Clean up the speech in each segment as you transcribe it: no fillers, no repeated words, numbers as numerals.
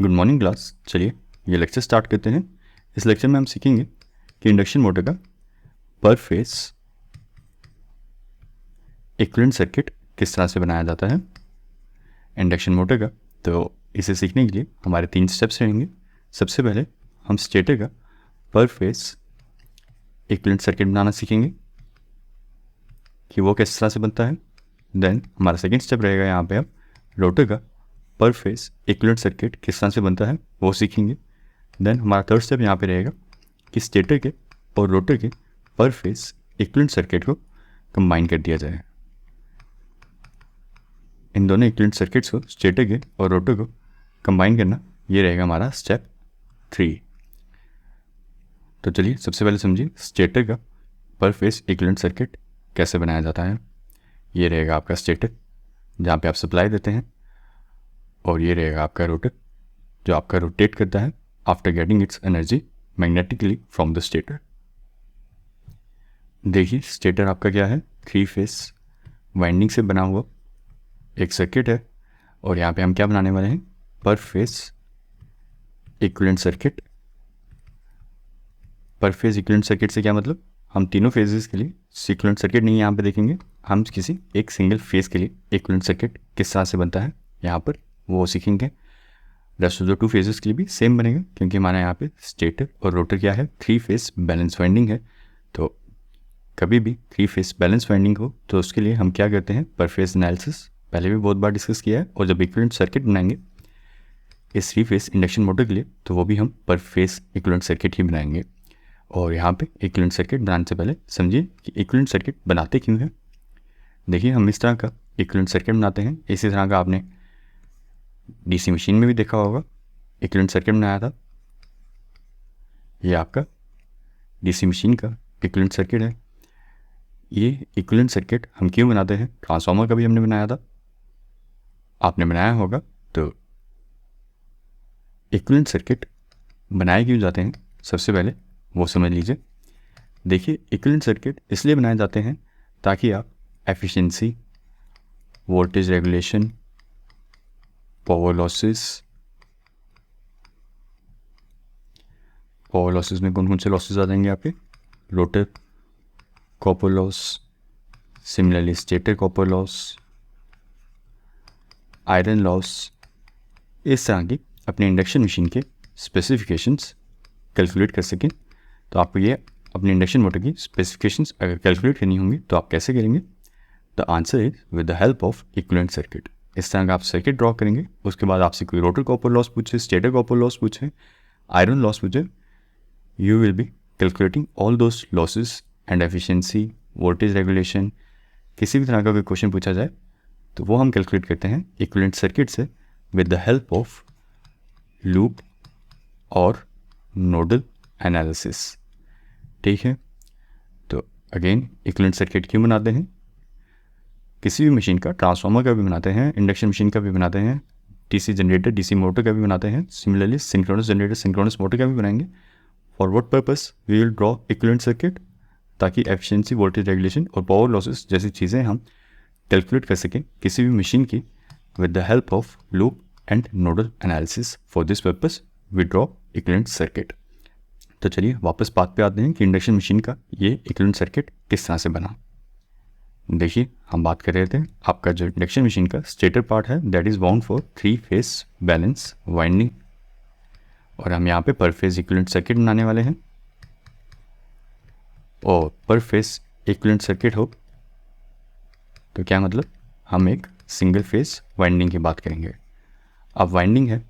Good morning class. चलिए ये lecture start करते हैं। इस लेक्चर में हम सीखेंगे कि इंडक्शन मोटर का पर फेस इक्विवेलेंट सर्किट किस तरह से बनाया जाता है इंडक्शन मोटर का। तो इसे सीखने के लिए हमारे 3 स्टेप्स रहेंगे। सबसे पहले हम स्टेटर का पर फेस इक्विवेलेंट सर्किट बनाना सीखेंगे कि वो किस तरह से बनता है। देन हमारा सेकेंड स्टेप रहेगा, यहाँ पे आप रोटर का पर फेस इक्विवेलेंट सर्किट किस तरह से बनता है वो सीखेंगे। देन हमारा थर्ड स्टेप यहाँ पे रहेगा कि स्टेटर के और रोटर के पर फेस इक्विवेलेंट सर्किट को कंबाइन कर दिया जाए। इन दोनों इक्विवेलेंट सर्किट्स को, स्टेटर के और रोटर को कंबाइन करना, ये रहेगा हमारा स्टेप 3। तो चलिए सबसे पहले समझिए स्टेटर का पर फेस इक्विवेलेंट सर्किट कैसे बनाया जाता है। ये रहेगा आपका स्टेटर जहाँ पे आप सप्लाई देते हैं, और ये रहेगा आपका रोटर जो आपका रोटेट करता है after getting it's energy magnetically from the stator. देखिए स्टेटर आपका क्या है, 3 फेस वाइंडिंग से बना हुआ एक सर्किट है, और यहाँ पे हम क्या बनाने वाले हैं, पर फेस इक्विवेलेंट सर्किट। पर फेस इक्विवेलेंट सर्किट से क्या मतलब, हम तीनों फेजेस के लिए इक्विवेलेंट सर्किट नहीं यहाँ पे देखेंगे, हम किसी एक सिंगल फेस के लिए इक्विवेलेंट सर्किट किस तरह से बनता है यहाँ पर वो सीखेंगे। रेस्ट ऑफ द 2 फेजेस के लिए भी सेम बनेगा, क्योंकि हमारा यहाँ पे स्टेटर और रोटर क्या है, 3 फेस बैलेंस वाइंडिंग है। तो कभी भी 3 फेस बैलेंस वाइंडिंग हो तो उसके लिए हम क्या करते हैं, पर फेस एनालिसिस पहले भी बहुत बार डिस्कस किया है। और जब इक्विवेलेंट सर्किट बनाएंगे इस 3 फेस इंडक्शन मोटर के लिए तो वो भी हम पर फेस इक्विवेलेंट सर्किट ही बनाएंगे। और यहाँ पे इक्विवेलेंट सर्किट बनाने से पहले समझिए कि इक्विवेलेंट सर्किट बनाते क्यों हैं। देखिए हम इस तरह का इक्विवेलेंट सर्किट बनाते हैं, इसी तरह का आपने डीसी मशीन में भी देखा होगा, इक्विवेलेंट सर्किट बनाया था। ये आपका डीसी मशीन का इक्विवेलेंट सर्किट है। ये इक्विवेलेंट सर्किट हम क्यों बनाते हैं, ट्रांसफार्मर का भी हमने बनाया था, आपने बनाया होगा। तो इक्विवेलेंट सर्किट बनाए क्यों जाते हैं सबसे पहले वो समझ लीजिए। देखिए इक्विवेलेंट सर्किट इसलिए बनाए जाते हैं ताकि आप efficiency, voltage regulation, power losses में कौन कौन से लॉसेस आ जाएंगे आपके, rotor copper loss, similarly stator copper loss, iron loss, इस तरह की अपने इंडक्शन मशीन के स्पेसिफिकेशंस कैलकुलेट कर सकें। तो आपको ये अपनी इंडक्शन मोटर की स्पेसिफिकेशंस अगर कैलकुलेट करनी होंगी तो आप कैसे करेंगे, the answer is with the help of equivalent circuit. इस तरह का आप सर्किट ड्रॉ करेंगे, उसके बाद आपसे कोई रोटर कॉपर लॉस पूछे, स्टेटर कॉपर लॉस पूछे, आयरन लॉस पूछे, you will be calculating all those losses and efficiency, voltage regulation। किसी भी तरह का कोई क्वेश्चन पूछा जाए तो वो हम कैलकुलेट करते हैं इक्विवेलेंट सर्किट से with the help of loop और नोडल एनालिसिस। ठीक है, तो अगेन इक्विवेलेंट सर्किट क्यों बनाते हैं, किसी भी मशीन का, ट्रांसफार्मर का भी बनाते हैं, इंडक्शन मशीन का भी बनाते हैं, डीसी जनरेटर, डीसी मोटर का भी बनाते हैं, similarly synchronous generator, synchronous motor का भी बनाएंगे। For what purpose we will draw equivalent circuit, ताकि एफिशिएंसी, वोल्टेज रेगुलेशन और पावर लॉसेस जैसी चीज़ें हम कैलकुलेट कर सकें किसी भी मशीन की with the help of loop and nodal analysis. For this purpose we draw equivalent circuit. तो चलिए वापस बात पे आते हैं कि इंडक्शन मशीन का ये इक्विवेलेंट सर्किट किस तरह से बना। देखिए हम बात कर रहे थे आपका जो इंडक्शन मशीन का स्टेटर पार्ट है that is bound for 3 face balance winding, और हम यहाँ पे पर फेस इक्विवेलेंट सर्किट बनाने वाले हैं। और पर फेस इक्विवेलेंट सर्किट हो तो क्या मतलब, हम एक सिंगल फेस वाइंडिंग की बात करेंगे। अब वाइंडिंग है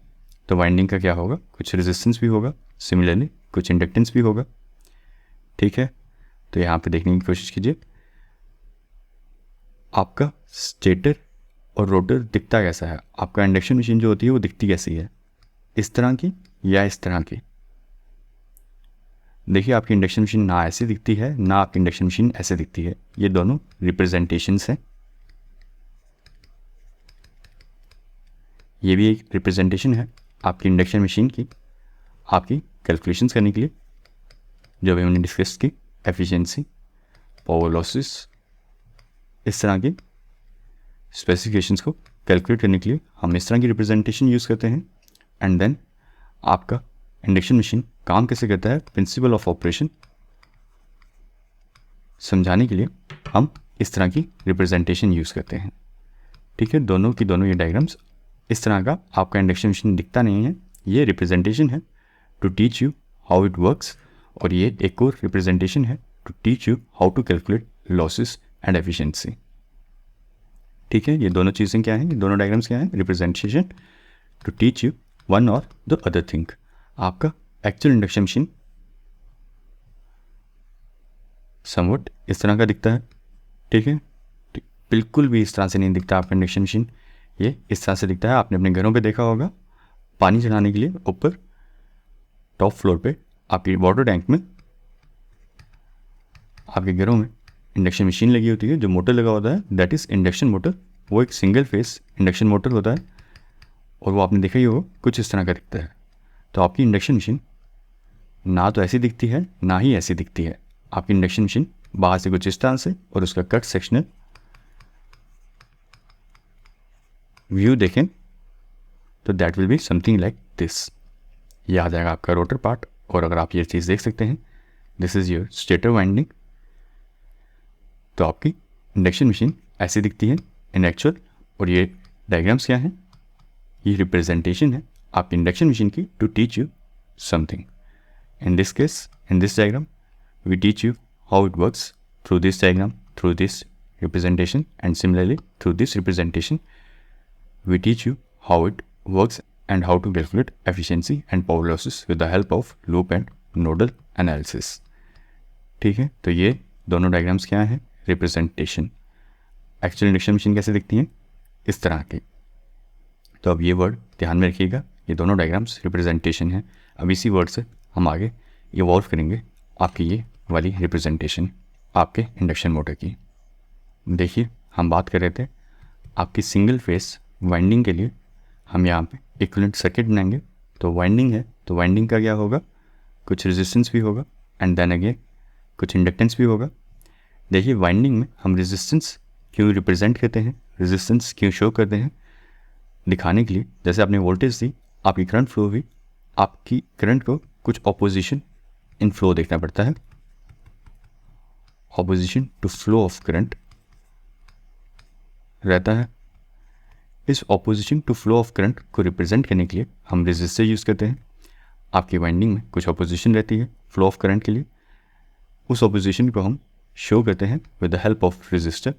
तो वाइंडिंग का क्या होगा, कुछ रेजिस्टेंस भी होगा, सिमिलरली कुछ इंडक्टेंस भी होगा। ठीक है, तो यहाँ पे देखने की कोशिश कीजिए आपका स्टेटर और रोटर दिखता कैसा है, आपका इंडक्शन मशीन जो होती है वो दिखती कैसी है, इस तरह की या इस तरह की। देखिए आपकी इंडक्शन मशीन ना ऐसे दिखती है ना आपकी इंडक्शन मशीन ऐसे दिखती है, ये दोनों रिप्रेजेंटेशंस हैं। ये भी एक रिप्रेजेंटेशन है आपकी इंडक्शन मशीन की, आपकी कैलकुलेशंस करने के लिए जो भी हमने डिस्कस की, एफिशिएंसी, पावर लॉसेस, इस तरह की स्पेसिफिकेशंस को कैलकुलेट करने के लिए हम इस तरह की रिप्रेजेंटेशन यूज़ करते हैं। एंड देन आपका इंडक्शन मशीन काम कैसे करता है, प्रिंसिपल ऑफ ऑपरेशन समझाने के लिए हम इस तरह की रिप्रेजेंटेशन यूज़ करते हैं। ठीक है, दोनों की दोनों ये डायग्राम्स इस तरह का आपका इंडक्शन मशीन दिखता नहीं है, ये रिप्रेजेंटेशन है to teach you how it works, और ये एक और रिप्रेजेंटेशन है to teach you how to calculate losses and efficiency. ठीक है, ये दोनों चीज़ें क्या हैं, ये दोनों डायग्राम्स क्या हैं, representation to teach you one और द अदर थिंग। आपका एक्चुअल इंडक्शन मशीन समवट इस तरह का दिखता है। ठीक है, बिल्कुल भी इस तरह से नहीं दिखता आपका इंडक्शन मशीन, ये इस तरह से दिखता है। आपने अपने घरों पे देखा होगा, पानी चढ़ाने के लिए ऊपर टॉप फ्लोर पे आपकी वाटर टैंक में आपके घरों में इंडक्शन मशीन लगी होती है, जो मोटर लगा होता है दैट इज़ इंडक्शन मोटर। वो एक सिंगल फेस इंडक्शन मोटर होता है और वो आपने देखा ही होगा, कुछ इस तरह का दिखता है। तो आपकी इंडक्शन मशीन ना तो ऐसी दिखती है ना ही ऐसी दिखती है। आपकी इंडक्शन मशीन बाहर से कुछ इस तरह से और उसका कट सेक्शनल व्यू देखें तो that will be something like this. ये आ जाएगा आपका रोटर पार्ट, और अगर आप ये चीज़ देख सकते हैं, this is your stator winding. तो आपकी इंडक्शन मशीन ऐसी दिखती है इन एक्चुअल, और ये डायग्राम्स क्या हैं, ये रिप्रेजेंटेशन है आपकी इंडक्शन मशीन की to teach you something. In this case, in this diagram we teach you how it works through this diagram, through this representation, and similarly through this representation we teach you how it works and how to calculate efficiency and power losses with the help of loop and nodal analysis। ठीक है, तो ये दोनों diagrams क्या हैं, representation. Actual induction machine कैसे दिखती हैं, इस तरह की। तो अब ये वर्ड ध्यान में रखिएगा, ये दोनों डायग्राम्स रिप्रेजेंटेशन है। अब इसी वर्ड से हम आगे इवॉल्व करेंगे आपकी ये वाली रिप्रेजेंटेशन आपके इंडक्शन मोटर की। देखिए, हम बात कर रहे थे आपकी सिंगल फेस वाइंडिंग के लिए हम यहाँ पे इक्विवेलेंट सर्किट बनाएंगे। तो वाइंडिंग है, तो वाइंडिंग का क्या होगा, कुछ रेजिस्टेंस भी होगा एंड देन अगेन कुछ इंडक्टेंस भी होगा। देखिए, वाइंडिंग में हम रेजिस्टेंस क्यों रिप्रेजेंट करते हैं, रेजिस्टेंस क्यों शो करते हैं, दिखाने के लिए जैसे आपने वोल्टेज दी, आपकी करंट फ्लो हुई, आपकी करंट को कुछ ऑपोजिशन इन फ्लो देखना पड़ता है, opposition to flow of current रहता है। इस opposition to flow of current को रिप्रेजेंट करने के लिए हम रेजिस्टर यूज़ करते हैं। आपकी वाइंडिंग में कुछ ऑपोजिशन रहती है फ्लो ऑफ करंट के लिए, उस ऑपोजिशन को हम शो करते हैं with the help of resistor.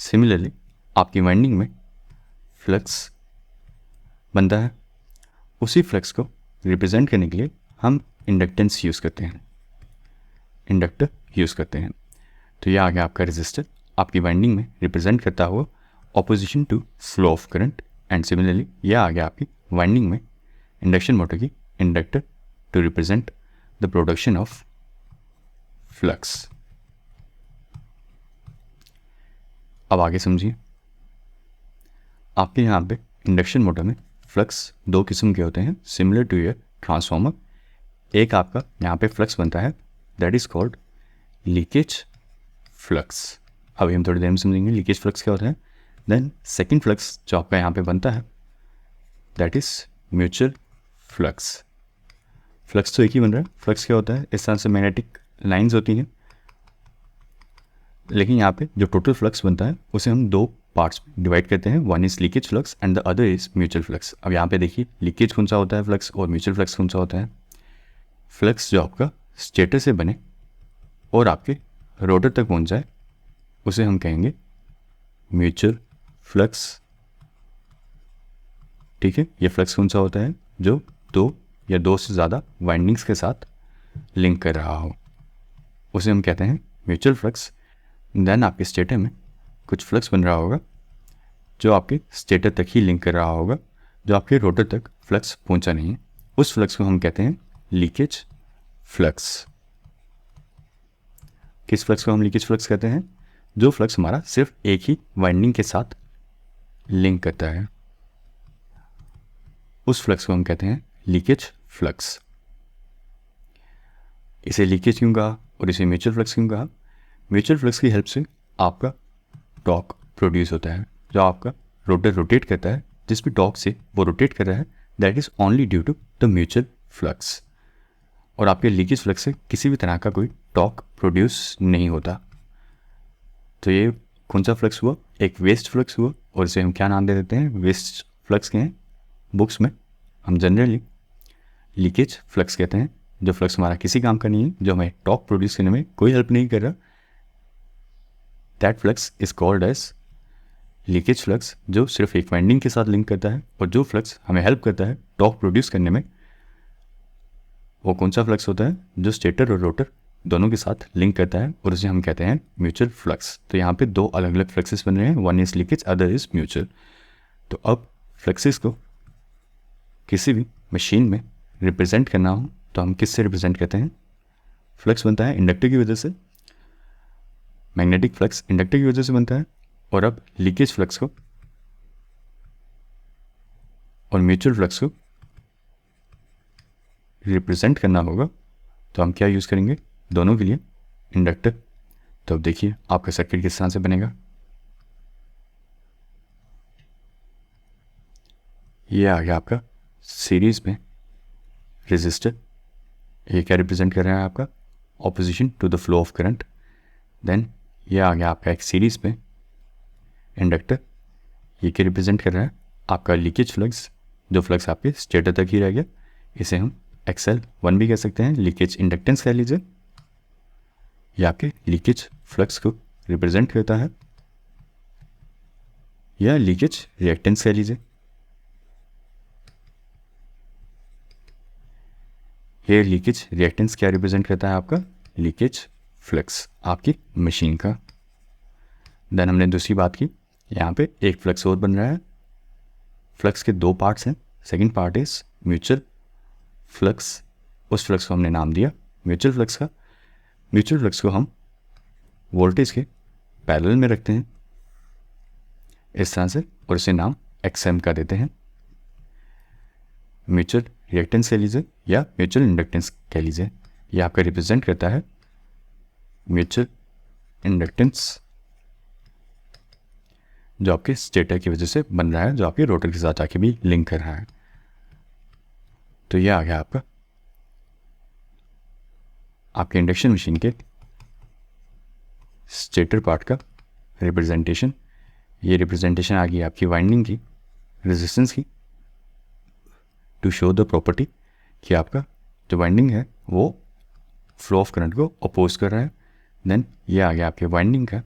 Similarly आपकी वाइंडिंग में फ्लक्स बनता है, उसी फ्लक्स को रिप्रेजेंट करने के लिए हम इंडक्टेंस यूज़ करते हैं, इंडक्टर यूज़ करते हैं। तो ये आ गया आपका रेजिस्टर, आपकी वाइंडिंग में रिप्रेजेंट करता हुआ opposition to flow of current. And similarly यह आ गया आपकी वाइंडिंग में इंडक्शन मोटर की inductor to represent the production of flux. अब आगे समझिए, आपके यहाँ पे इंडक्शन मोटर में फ्लक्स दो किस्म के होते हैं, सिमिलर टू योर ट्रांसफार्मर। एक आपका यहाँ पे फ्लक्स बनता है that is called leakage flux. अभी हम थोड़ी देर में समझेंगे लीकेज फ्लक्स क्या होता है। देन सेकंड फ्लक्स जो आपका यहाँ पे बनता है that is mutual flux. Flux तो एक ही बन रहा है, फ्लक्स क्या होता है, इस तरह से मैग्नेटिक लाइंस होती हैं, लेकिन यहाँ पे जो टोटल फ्लक्स बनता है उसे हम दो पार्ट्स में डिवाइड करते हैं, one is leakage flux and the other is mutual flux. अब यहाँ पे देखिए लीकेज कौन सा होता है फ्लक्स और म्यूचुअल फ्लक्स कौन सा होता है। फ्लक्स जो आपका स्टेटर से बने और आपके रोटर तक पहुँच जाए उसे हम कहेंगे म्यूचुअल फ्लक्स। ठीक है, ये फ्लक्स कौन सा होता है, जो दो या दो से ज़्यादा वाइंडिंग्स के साथ लिंक कर रहा हो, उसे हम कहते हैं म्यूचुअल फ्लक्स। देन आपके स्टेटर में कुछ फ्लक्स बन रहा होगा जो आपके स्टेटर तक ही लिंक कर रहा होगा, जो आपके रोटर तक फ्लक्स पहुंचा नहीं है, उस फ्लक्स को हम कहते हैं लीकेज फ्लक्स। किस फ्लक्स को हम लीकेज फ्लक्स कहते हैं, जो फ्लक्स हमारा सिर्फ एक ही वाइंडिंग के साथ लिंक करता है, उस फ्लक्स को हम कहते हैं लीकेज फ्लक्स। इसे लीकेज क्यों कहा और इसे म्यूचुअल फ्लक्स क्यों कहा। म्यूचुअल फ्लक्स की हेल्प से आपका टॉर्क प्रोड्यूस होता है, जो आपका रोटर रोटेट करता है, जिस भी टॉर्क से वो रोटेट कर रहा है that is only due to the mutual flux. और आपके लीकेज फ्लक्स से किसी भी तरह का कोई टॉर्क प्रोड्यूस नहीं होता। तो ये कौन सा फ्लक्स हुआ? एक वेस्ट फ्लक्स हुआ, और इसे हम क्या नाम दे देते हैं? वेस्ट फ्लक्स के हैं बुक्स में हम जनरली लीकेज फ्लक्स कहते हैं। जो फ्लक्स हमारा किसी काम का नहीं है, जो हमें टॉर्क प्रोड्यूस करने में कोई हेल्प नहीं कर रहा, that flux is called as leakage flux, जो सिर्फ एक वाइंडिंग के साथ लिंक करता है। और जो फ्लक्स हमें हेल्प करता है टॉर्क प्रोड्यूस करने में, वो कौन सा फ्लक्स होता है? जो स्टेटर और रोटर दोनों के साथ लिंक करता है, और उसे हम कहते हैं म्यूचुअल फ्लक्स। तो यहाँ पे दो अलग अलग फ्लक्सेस बन रहे हैं, one is leakage, other is mutual. तो अब फ्लक्सेस को किसी भी मशीन में रिप्रेजेंट करना हो तो हम किससे रिप्रेजेंट करते हैं? फ्लक्स बनता है इंडक्टर की वजह से, मैग्नेटिक फ्लक्स इंडक्टर की वजह से बनता है। और अब लीकेज फ्लक्स को और म्यूचुअल फ्लक्स को रिप्रेजेंट करना होगा तो हम क्या यूज़ करेंगे? दोनों के लिए इंडक्टर। तो अब देखिए आपका सर्किट किस तरह से बनेगा। ये आ गया आपका सीरीज में रेजिस्टर, ये क्या रिप्रेजेंट कर रहा है? आपका opposition to the flow of current. Then ये आ गया आपका एक सीरीज में इंडक्टर, ये क्या रिप्रेजेंट कर रहा है? आपका लीकेज फ्लक्स, जो फ्लक्स आपके स्टेटर तक ही रह गया, इसे हम XL1 भी कह सकते हैं, लीकेज इंडक्टेंस कह लीजिए। ये आपके लीकेज फ्लक्स को रिप्रेजेंट करता है, या लीकेज रिएक्टेंस कह लीजिए। ये लीकेज रिएक्टेंस क्या रिप्रेजेंट करता है? आपका लीकेज फ्लक्स आपकी मशीन का। देन हमने दूसरी बात की, यहाँ पे एक फ्लक्स और बन रहा है। फ्लक्स के दो पार्ट्स हैं। Second part is mutual flux, उस फ्लक्स को हमने नाम दिया म्यूचुअल फ्लक्स का। म्यूचुअल फ्लक्स को हम वोल्टेज के पैरेलल में रखते हैं इस तरह से, और इसे नाम XM का देते हैं। म्यूचुअल रिएक्टेंस कह लीजिए या म्यूचुअल इंडक्टेंस कह लीजिए। ये आपका रिप्रेजेंट करता है म्यूचुअल इंडक्टेंस, जो आपके स्टेटर की वजह से बन रहा है, जो आपके रोटर के साथ आके भी लिंक कर रहा है। तो ये आ गया आपके इंडक्शन मशीन के स्टेटर पार्ट का रिप्रेजेंटेशन। ये रिप्रेजेंटेशन आ गई आपकी वाइंडिंग की रेजिस्टेंस की, टू शो द प्रॉपर्टी कि आपका जो वाइंडिंग है वो फ्लो ऑफ करंट को अपोज कर रहा है। देन ये आ गया आपके वाइंडिंग का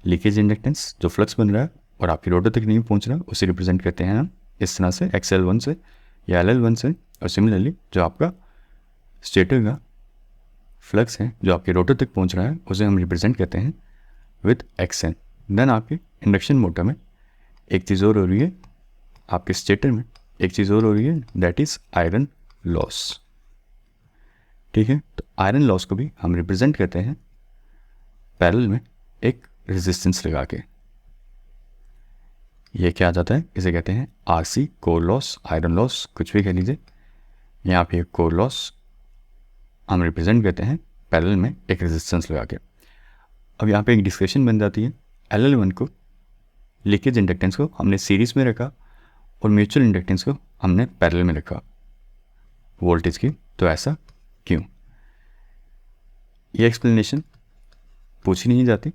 लीकेज इंडक्टेंस, जो फ्लक्स बन रहा है और आपकी रोटर तक नहीं पहुंच रहा, उसे रिप्रेजेंट करते हैं हम इस तरह से XL1 से या LL1 से। और सिमिलरली जो आपका स्टेटर का फ्लक्स है जो आपके रोटर तक पहुंच रहा है, उसे हम रिप्रेजेंट करते हैं विद XN। देन आपके इंडक्शन मोटर में एक चीज़ और हो रही है, आपके स्टेटर में एक चीज़ और हो रही है, दैट इज़ आयरन लॉस। ठीक है, तो आयरन लॉस को भी हम रिप्रेजेंट करते हैं पैरेलल में एक रेजिस्टेंस लगा के। ये क्या आ जाता है? इसे कहते हैं RC, core loss, iron loss, कुछ भी कह लीजिए। यहाँ पे कोर लॉस हम रिप्रेजेंट करते हैं पैरेलल में एक रेजिस्टेंस लगा के। अब यहाँ पे एक डिस्कशन बन जाती है, LL1 को लीकेज इंडक्टेंस को हमने सीरीज में रखा और म्यूचुअल इंडक्टेंस को हमने पैरेलल में रखा वोल्टेज की, तो ऐसा क्यों? ये एक्सप्लेनेशन पूछी नहीं जाती,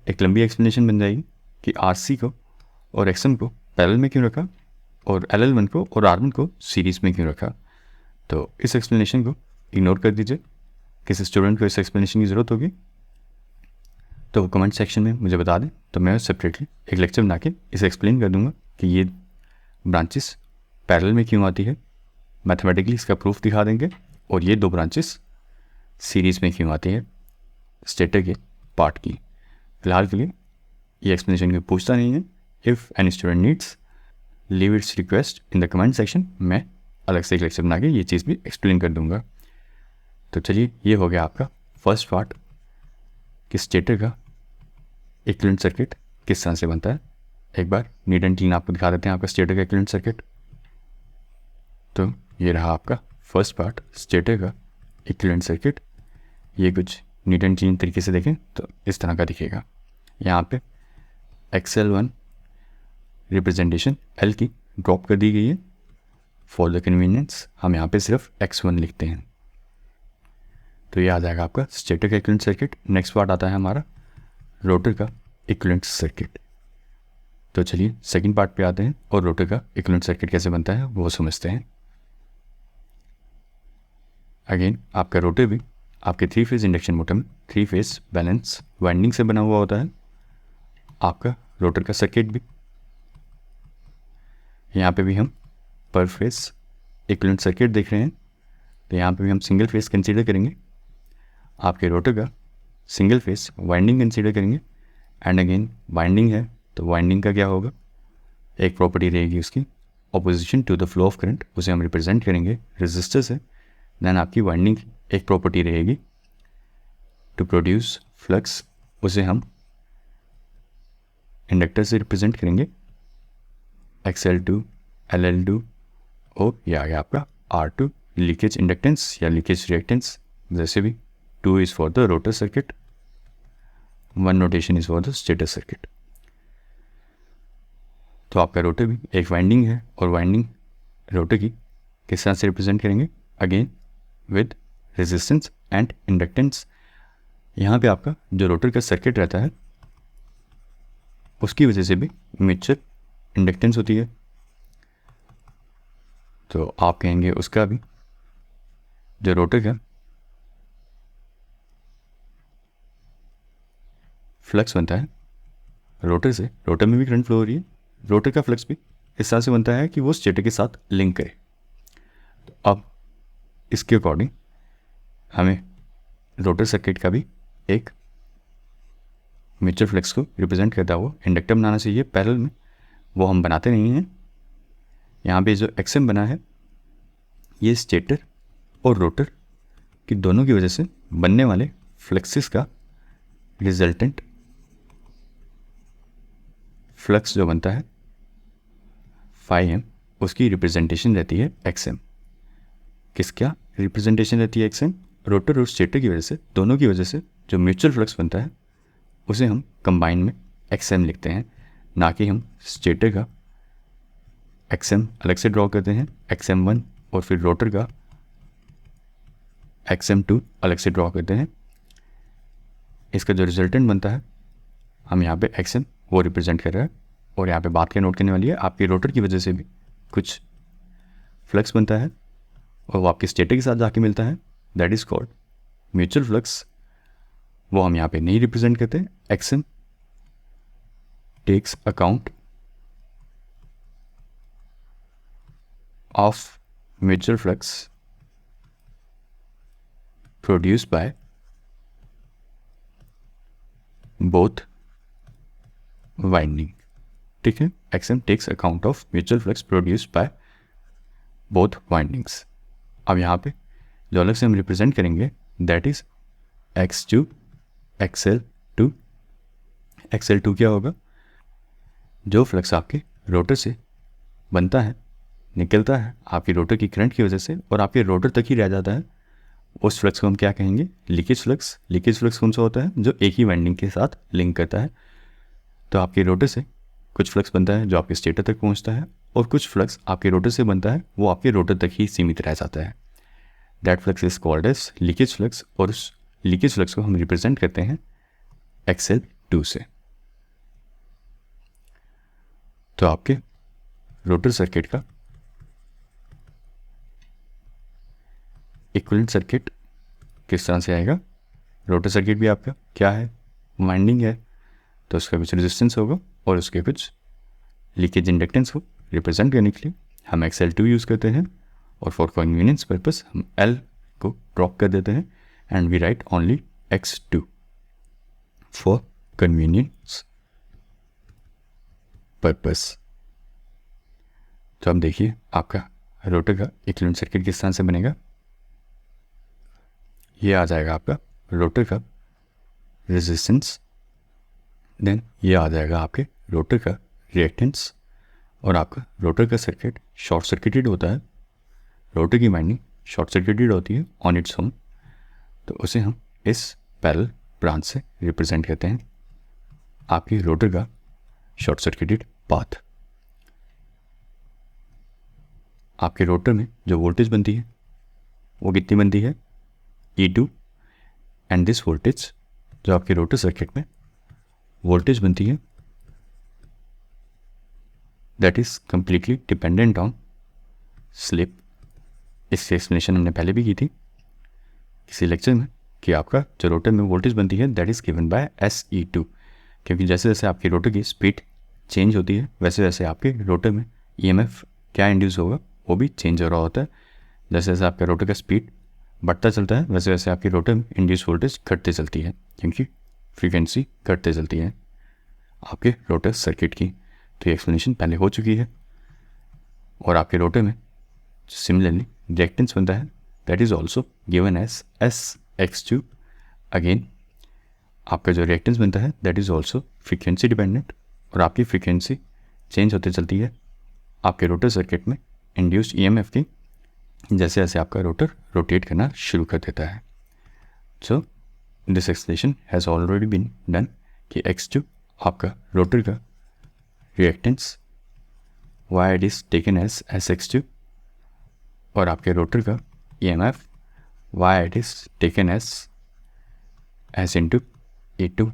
एक लंबी एक्सप्लेनेशन बन जाएगी कि RC को और XM को पैरेलल में क्यों रखा और LL1 को और R1 को सीरीज में क्यों रखा। तो इस एक्सप्लेनेशन को इग्नोर कर दीजिए। किसी स्टूडेंट को इस एक्सप्लेनेशन की ज़रूरत होगी तो कमेंट सेक्शन में मुझे बता दें, तो मैं सेपरेटली एक लेक्चर बना के इसे एक्सप्लेन कर दूंगा कि ये ब्रांचेस पैरेलल में क्यों आती है, मैथमेटिकली इसका प्रूफ दिखा देंगे, और ये दो ब्रांचेस सीरीज़ में क्यों आती है स्टेटर के पार्ट की। फिलहाल के लिए ये एक्सप्लेनेशन कोई पूछता नहीं है। If any student needs leave it's request in the comment section, मैं अलग से एक लेक्चर बना के ये चीज़ भी एक्सप्लेन कर दूंगा। तो चलिए, ये हो गया आपका फर्स्ट पार्ट कि स्टेटर का इक्विवेलेंट सर्किट किस तरह से बनता है। एक बार नीट एंड क्लीन आपको दिखा देते हैं आपका स्टेटर का इक्विवेलेंट सर्किट। तो ये रहा आपका फर्स्ट पार्ट, स्टेटर का इक्विवेलेंट सर्किट। ये कुछ नीट एंड क्लीन तरीके से देखें तो इस तरह का दिखेगा। यहाँ पे XL1 रिप्रेजेंटेशन L की ड्रॉप कर दी गई है फॉर द कन्वीनियंस हम यहाँ पे सिर्फ x1 लिखते हैं। तो ये आ जाएगा आपका स्टेटर का इक्विवेलेंट सर्किट। नेक्स्ट पार्ट आता है हमारा रोटर का इक्विवेलेंट सर्किट। तो चलिए सेकंड पार्ट पे आते हैं और रोटर का इक्विवेलेंट सर्किट कैसे बनता है वो समझते हैं। अगेन आपका रोटर भी आपके 3 फेज इंडक्शन मोटर में 3 फेज बैलेंस वाइंडिंग से बना हुआ होता है। आपका रोटर का सर्किट भी यहाँ पे भी हम पर फेज इक्विवेलेंट सर्किट देख रहे हैं। तो यहाँ पे भी हम सिंगल फेज कंसीडर करेंगे, आपके रोटर का सिंगल फेज वाइंडिंग कंसीडर करेंगे। एंड अगेन वाइंडिंग है तो वाइंडिंग का क्या होगा, एक प्रॉपर्टी रहेगी उसकी opposition to the flow of current, उसे हम रिप्रेजेंट करेंगे रेजिस्टर से। देन आपकी वाइंडिंग एक प्रॉपर्टी रहेगी टू प्रोड्यूस फ्लक्स, उसे हम इंडक्टर से रिप्रेजेंट करेंगे XL2 LL2 और ये आ गया आपका R2 लीकेज इंडक्टेंस या लीकेज रिएक्टेंस। जैसे भी 2 is for the rotor circuit, 1 notation is for the stator circuit. तो आपका रोटर भी एक वाइंडिंग है और वाइंडिंग रोटर की किस तरह से रिप्रेजेंट करेंगे, again with resistance and inductance. यहाँ पे आपका जो रोटर का सर्किट रहता है उसकी वजह से भी म्यूचुअल इंडक्टेंस होती है। तो आप कहेंगे उसका भी जो रोटर का फ्लक्स बनता है रोटर से, रोटर में भी करंट फ्लो हो रही है, रोटर का फ्लक्स भी इस तरह से बनता है कि वो स्टेटर के साथ लिंक करे। तो अब इसके अकॉर्डिंग हमें रोटर सर्किट का भी एक म्यूचुअल फ्लक्स को रिप्रेजेंट करता हुआ इंडक्टर बनाना चाहिए पैरेलल में। वो हम बनाते नहीं हैं। यहाँ पे जो XM बना है ये स्टेटर और रोटर की दोनों की वजह से बनने वाले फ्लक्सेस का रिजल्टेंट फ्लक्स जो बनता है φm, उसकी रिप्रेजेंटेशन रहती है XM। किसका रिप्रेजेंटेशन रहती है XM? रोटर और स्टेटर की वजह से, दोनों की वजह से जो म्यूचुअल फ्लक्स बनता है उसे हम कंबाइन में XM लिखते हैं, ना कि हम स्टेटर का XM अलग से ड्रॉ करते हैं XM1 और फिर रोटर का XM2 अलग से ड्रॉ करते हैं। इसका जो रिजल्टेंट बनता है हम यहाँ पे XM वो रिप्रेजेंट कर रहा है। और यहाँ पे बात क्या नोट करने वाली है, आपके रोटर की वजह से भी कुछ फ्लक्स बनता है और वो आपके स्टेटर के साथ जाके मिलता है, that is called mutual flux. वो हम यहाँ पे नहीं रिप्रेजेंट करते। XM takes account of mutual flux produced by both winding. ठीक है, XM takes account of mutual flux produced by both windings. अब यहाँ पे जो अलग से हम रिप्रेजेंट करेंगे that is X2 XL2। XL2 क्या होगा, जो फ्लक्स आपके रोटर से बनता है, निकलता है आपकी रोटर की करंट की वजह से और आपके रोटर तक ही रह जाता है, उस फ्लक्स को हम क्या कहेंगे, लीकेज फ्लक्स। लीकेज फ्लक्स कौन सा होता है, जो एक ही वाइंडिंग के साथ लिंक करता है। तो आपके रोटर से कुछ फ्लक्स बनता है जो आपके स्टेटर तक पहुंचता है और कुछ फ्लक्स आपके रोटर से बनता है वो आपके रोटर तक ही सीमित रह जाता है। That flux is called as leakage flux और उस लीकेज फ्लक्स को हम रिप्रेजेंट करते हैं XL2 से। तो आपके रोटर सर्किट का इक्विवेलेंट सर्किट किस तरह से आएगा, रोटर सर्किट भी आपका क्या है, वाइंडिंग है, तो उसका कुछ रेजिस्टेंस होगा और उसके कुछ लीकेज इंडक्टेंस को रिप्रेजेंट करने के लिए हम XL2 यूज़ करते हैं और फॉर कन्वीनियंस पर्पस हम L को ड्रॉप कर देते हैं and we write only X2 for convenience purpose. तो अब देखिए आपका रोटर का इक्विवेलेंट सर्किट किस तरह से बनेगा। ये आ जाएगा आपका रोटर का रेजिस्टेंस, देन ये आ जाएगा आपके रोटर का रिएक्टेंस और आपका रोटर का सर्किट शॉर्ट सर्किटेड होता है। रोटर की वाइंडिंग शॉर्ट सर्किटेड होती है ऑन इट्स ओन, तो उसे हम इस पैरेलल ब्रांच से रिप्रेजेंट करते हैं आपकी रोटर का शॉर्ट सर्किटेड पाथ। आपके रोटर में जो वोल्टेज बनती है वो कितनी बनती है, E2, एंड दिस वोल्टेज, जो आपके रोटर सर्किट में वोल्टेज बनती है, that is completely dependent on slip. इसकी एक्सप्लेनेशन हमने पहले भी की थी किसी लेक्चर में कि आपका जो रोटर में वोल्टेज बनती है that is given by SE2, क्योंकि जैसे जैसे आपकी रोटर की स्पीड चेंज होती है वैसे वैसे आपके रोटर में EMF क्या इंड्यूस होगा वो भी चेंज हो रहा होता है। जैसे जैसे आपका रोटर का स्पीड बढ़ता चलता है वैसे वैसे आपकी रोटर में इंड्यूस वोल्टेज घटते चलती है, क्योंकि फ्रीक्वेंसी घटते चलती है आपके रोटर सर्किट की। तो ये एक्सप्लेनेशन पहले हो चुकी है। और आपके रोटर में सिमिलरली रिएक्टेंस बनता है that is also given as SX2। Again आपका जो रिएक्टेंस बनता है that is also frequency dependent, और आपकी फ्रीक्वेंसी चेंज होते चलती है आपके रोटर सर्किट में इंड्यूस्ड EMF की, जैसे जैसे आपका रोटर रोटेट करना शुरू कर देता है। So this explanation has already been done कि X2 आपका रोटर का reactance, why it is taken as SX2, और आपके रोटर का EMF, why it is taken as S into E2।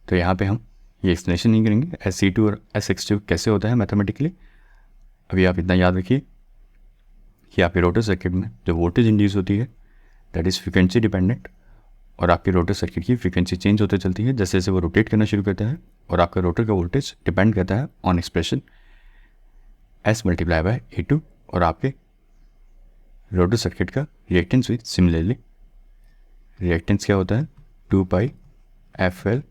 तो यहाँ पे हम ये एक्सप्लेनेशन नहीं करेंगे SE2 और SX2 कैसे होता है मैथमेटिकली। अभी आप इतना याद रखिए कि आपके रोटर सर्किट में जो वोल्टेज इंड्यूस होती है दैट इज़ फ्रीक्वेंसी डिपेंडेंट, और आपके रोटर सर्किट की फ्रीक्वेंसी चेंज होते चलती है जैसे जैसे वो रोटेट करना शुरू करता है, और आपका रोटर का वोल्टेज डिपेंड करता है on expression S multiply by E2, और आपके रोटर सर्किट का रिएक्टेंस भी सिमिलरली, रिएक्टेंस क्या होता है 2πfL।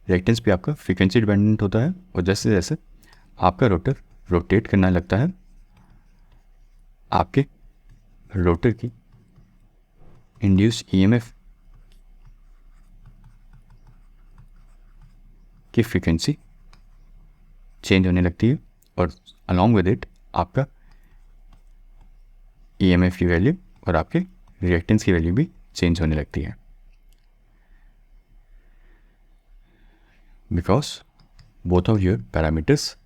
रिएक्टेंस भी आपका फ्रीक्वेंसी डिपेंडेंट होता है, और जैसे जैसे आपका रोटर रोटेट करना लगता है आपके रोटर की इंड्यूस EMF की फ्रीक्वेंसी चेंज होने लगती है, और अलॉन्ग विद इट आपका EMF की वैल्यू और आपके रिएक्टेंस की वैल्यू भी चेंज होने लगती है, because both of your parameters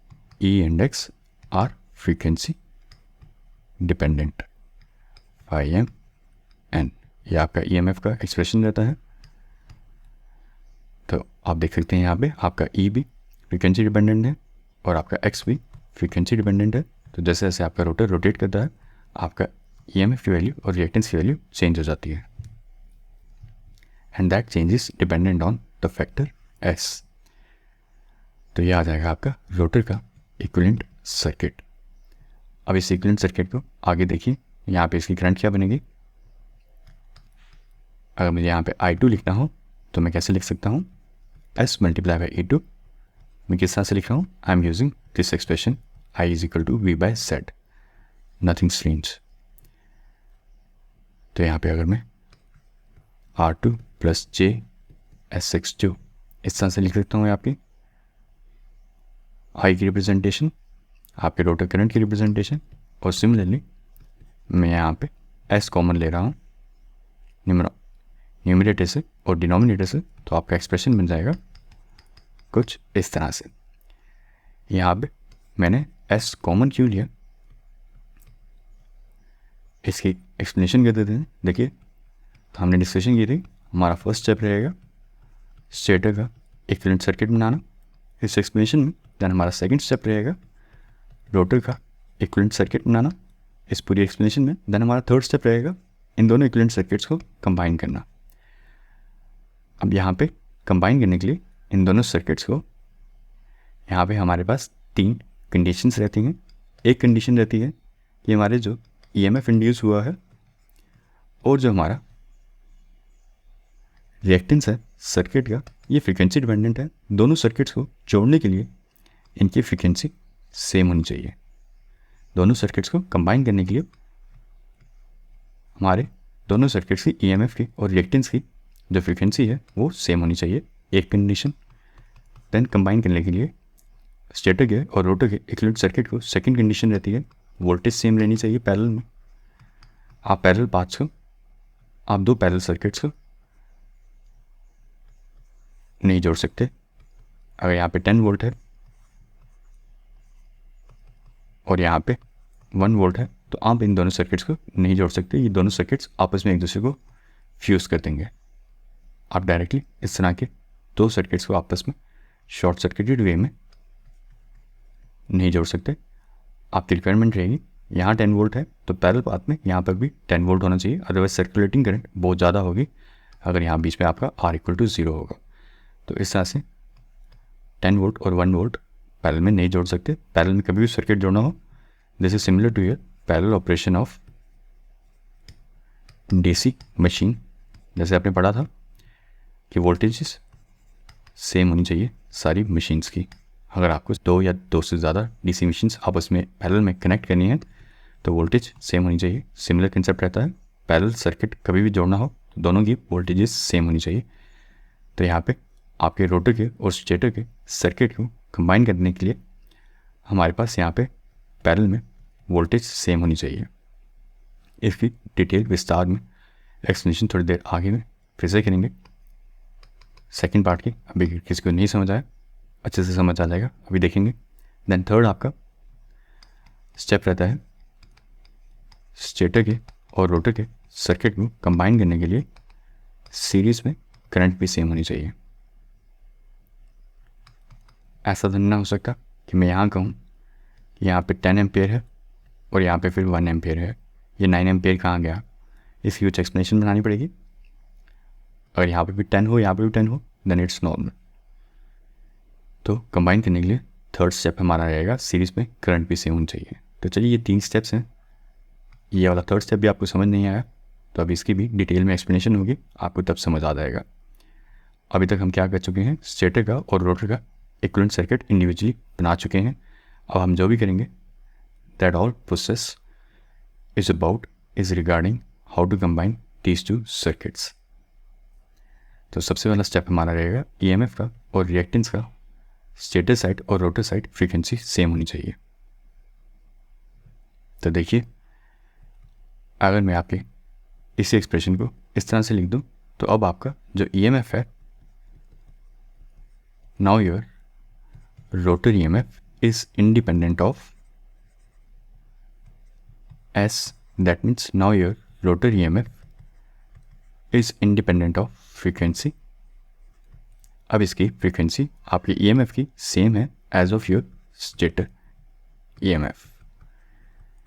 E and X are frequency dependent. φm n ये आपका EMF का एक्सप्रेशन रहता है। तो आप देख सकते हैं यहाँ पे आपका E भी फ्रीक्वेंसी डिपेंडेंट है और आपका X भी फ्रीक्वेंसी डिपेंडेंट है। तो जैसे जैसे आपका रोटर रोटेट करता है आपका EMF की वैल्यू और रिएक्टेंस की वैल्यू चेंज हो जाती है, and that change is dependent on the factor S। तो ये आ जाएगा आपका रोटर का इक्विवेलेंट सर्किट। अब इस इक्विवेलेंट सर्किट को आगे देखिए, यहाँ पे इसकी करंट क्या बनेगी। अगर मुझे यहाँ पे I2 लिखना हो तो मैं कैसे लिख सकता हूँ, S मल्टीप्लाई बाई E2। मैं किस तरह से लिख रहा हूँ, I am using this expression I is equal to V by Z, nothing strange. तो यहाँ पे अगर मैं R2 प्लस J SX2 इस तरह से लिख सकता हूँ, आपकी I की रिप्रेजेंटेशन, आपके रोटर करंट की रिप्रेजेंटेशन, और सिमिलरली मैं यहाँ पे S कॉमन ले रहा हूँ न्यूमरेटर से और डिनोमिनेटर से, तो आपका एक्सप्रेशन बन जाएगा कुछ इस तरह से। यहाँ पे मैंने S कॉमन क्यों लिया, इसकी एक्सप्लेनेशन कर देते हैं। देखिए, तो हमने डिस्कशन की थी, हमारा फर्स्ट स्टेप रहेगा स्टेटर का इक्विवेलेंट सर्किट बनाना इस एक्सप्लेनेशन में। देन हमारा सेकंड स्टेप रहेगा रोटर का इक्विवेलेंट सर्किट बनाना इस पूरी एक्सप्लेनेशन में। देन हमारा थर्ड स्टेप रहेगा इन दोनों इक्विवेलेंट सर्किट्स को कंबाइन करना। अब यहाँ पे कंबाइन करने के लिए इन दोनों सर्किट्स को, यहाँ पे हमारे पास 3 कंडीशंस रहती हैं। एक कंडीशन रहती है कि हमारे जो EMF इंड्यूस हुआ है और जो हमारा रिएक्टेंस है सर्किट का ये फ्रीक्वेंसी डिपेंडेंट है। दोनों सर्किट्स को जोड़ने के लिए इनकी फ्रीक्वेंसी सेम होनी चाहिए। दोनों सर्किट्स को कंबाइन करने के लिए हमारे दोनों सर्किट्स की EMF की और रिएक्टेंस की जो फ्रीक्वेंसी है वो सेम होनी चाहिए, एक कंडीशन। देन कंबाइन करने के लिए स्टेटर के और रोटर के इक्विवेलेंट सर्किट को सेकंड कंडीशन रहती है वोल्टेज सेम रहनी चाहिए पैरेलल में। आप पैरेलल पाथ्स को, आप 2 पैरेलल सर्किट्स को नहीं जोड़ सकते। अगर यहाँ पे 10 वोल्ट है और यहाँ पे 1 वोल्ट है तो आप इन दोनों सर्किट्स को नहीं जोड़ सकते, ये दोनों सर्किट्स आपस में एक दूसरे को फ्यूज़ कर देंगे। आप डायरेक्टली इस तरह के 2 सर्किट्स को आपस में शॉर्ट सर्किटेड वे में नहीं जोड़ सकते। आपकी रिक्वायरमेंट रहेगी यहाँ 10 वोल्ट है तो पैरेलल पाथ में यहाँ पर भी 10 वोल्ट होना चाहिए, अदरवाइज सर्कुलेटिंग करंट बहुत ज़्यादा होगी अगर यहाँ बीच में आपका R = 0 होगा। तो इस तरह से 10 वोल्ट और 1 वोल्ट पैरेलल में नहीं जोड़ सकते। पैरेलल में कभी भी सर्किट जोड़ना हो, this is similar to your parallel operation of DC machine. जैसे आपने पढ़ा था कि वोल्टेजेस सेम होनी चाहिए सारी मशीन्स की। अगर आपको 2 या 2 से ज़्यादा DC मशीन्स आपस में पैरेलल में कनेक्ट करनी है तो वोल्टेज सेम होनी चाहिए। सिमिलर कंसेप्ट रहता है, पैरेलल सर्किट कभी भी जोड़ना हो तो दोनों की वोल्टेजेस सेम होनी चाहिए। तो यहाँ पे आपके रोटर के और स्टेटर के सर्किट को कंबाइन करने के लिए हमारे पास यहाँ पे पैरेलल में वोल्टेज सेम होनी चाहिए। इसकी डिटेल विस्तार में एक्सप्लेनेशन थोड़ी देर आगे में फिर से करेंगे सेकंड पार्ट की। अभी किसी को नहीं समझ आया अच्छे से समझ आ जाएगा, अभी देखेंगे। देन थर्ड आपका स्टेप रहता है स्टेटर के और रोटर के सर्किट को कंबाइन करने के लिए सीरीज़ में करंट भी सेम होनी चाहिए। ऐसा तो नहीं हो सकता कि मैं यहाँ कहूँ कि यहाँ पे 10 एम्पेयर है और यहाँ पे फिर 1 एम्पेयर है, ये 9 एम्पेयर कहाँ गया, इसकी कुछ एक्सप्लेनेशन बनानी पड़ेगी। अगर यहाँ पे भी 10 हो यहाँ पे भी 10 हो देन इट्स नॉर्मल। तो कंबाइन करने के लिए थर्ड स्टेप हमारा रहेगा सीरीज़ में करंट भी सेम होनी चाहिए। तो चलिए ये 3 स्टेप्स हैं, ये वाला थर्ड स्टेप भी आपको समझ नहीं आया तो अब इसकी भी डिटेल में एक्सप्लेनेशन होगी, आपको तब समझ आ जाएगा। अभी तक हम क्या कर चुके हैं, स्टेटर का और रोटर का इक्विवेलेंट सर्किट इंडिविजुअली बना चुके हैं। अब हम जो भी करेंगे that all process is regarding how to combine these 2 circuits. तो सबसे पहला स्टेप हमारा रहेगा EMF का और रिएक्टेंस का स्टेटर साइड और रोटर साइड फ्रीक्वेंसी सेम होनी चाहिए। तो देखिए अगर मैं आपके इसी एक्सप्रेशन को इस तरह से लिख दूं तो अब आपका जो EMF है, now your rotor EMF is independent of S, that means now your rotor EMF is independent of frequency। अब इसकी फ्रीक्वेंसी आपकी EMF की सेम है as of your stator EMF।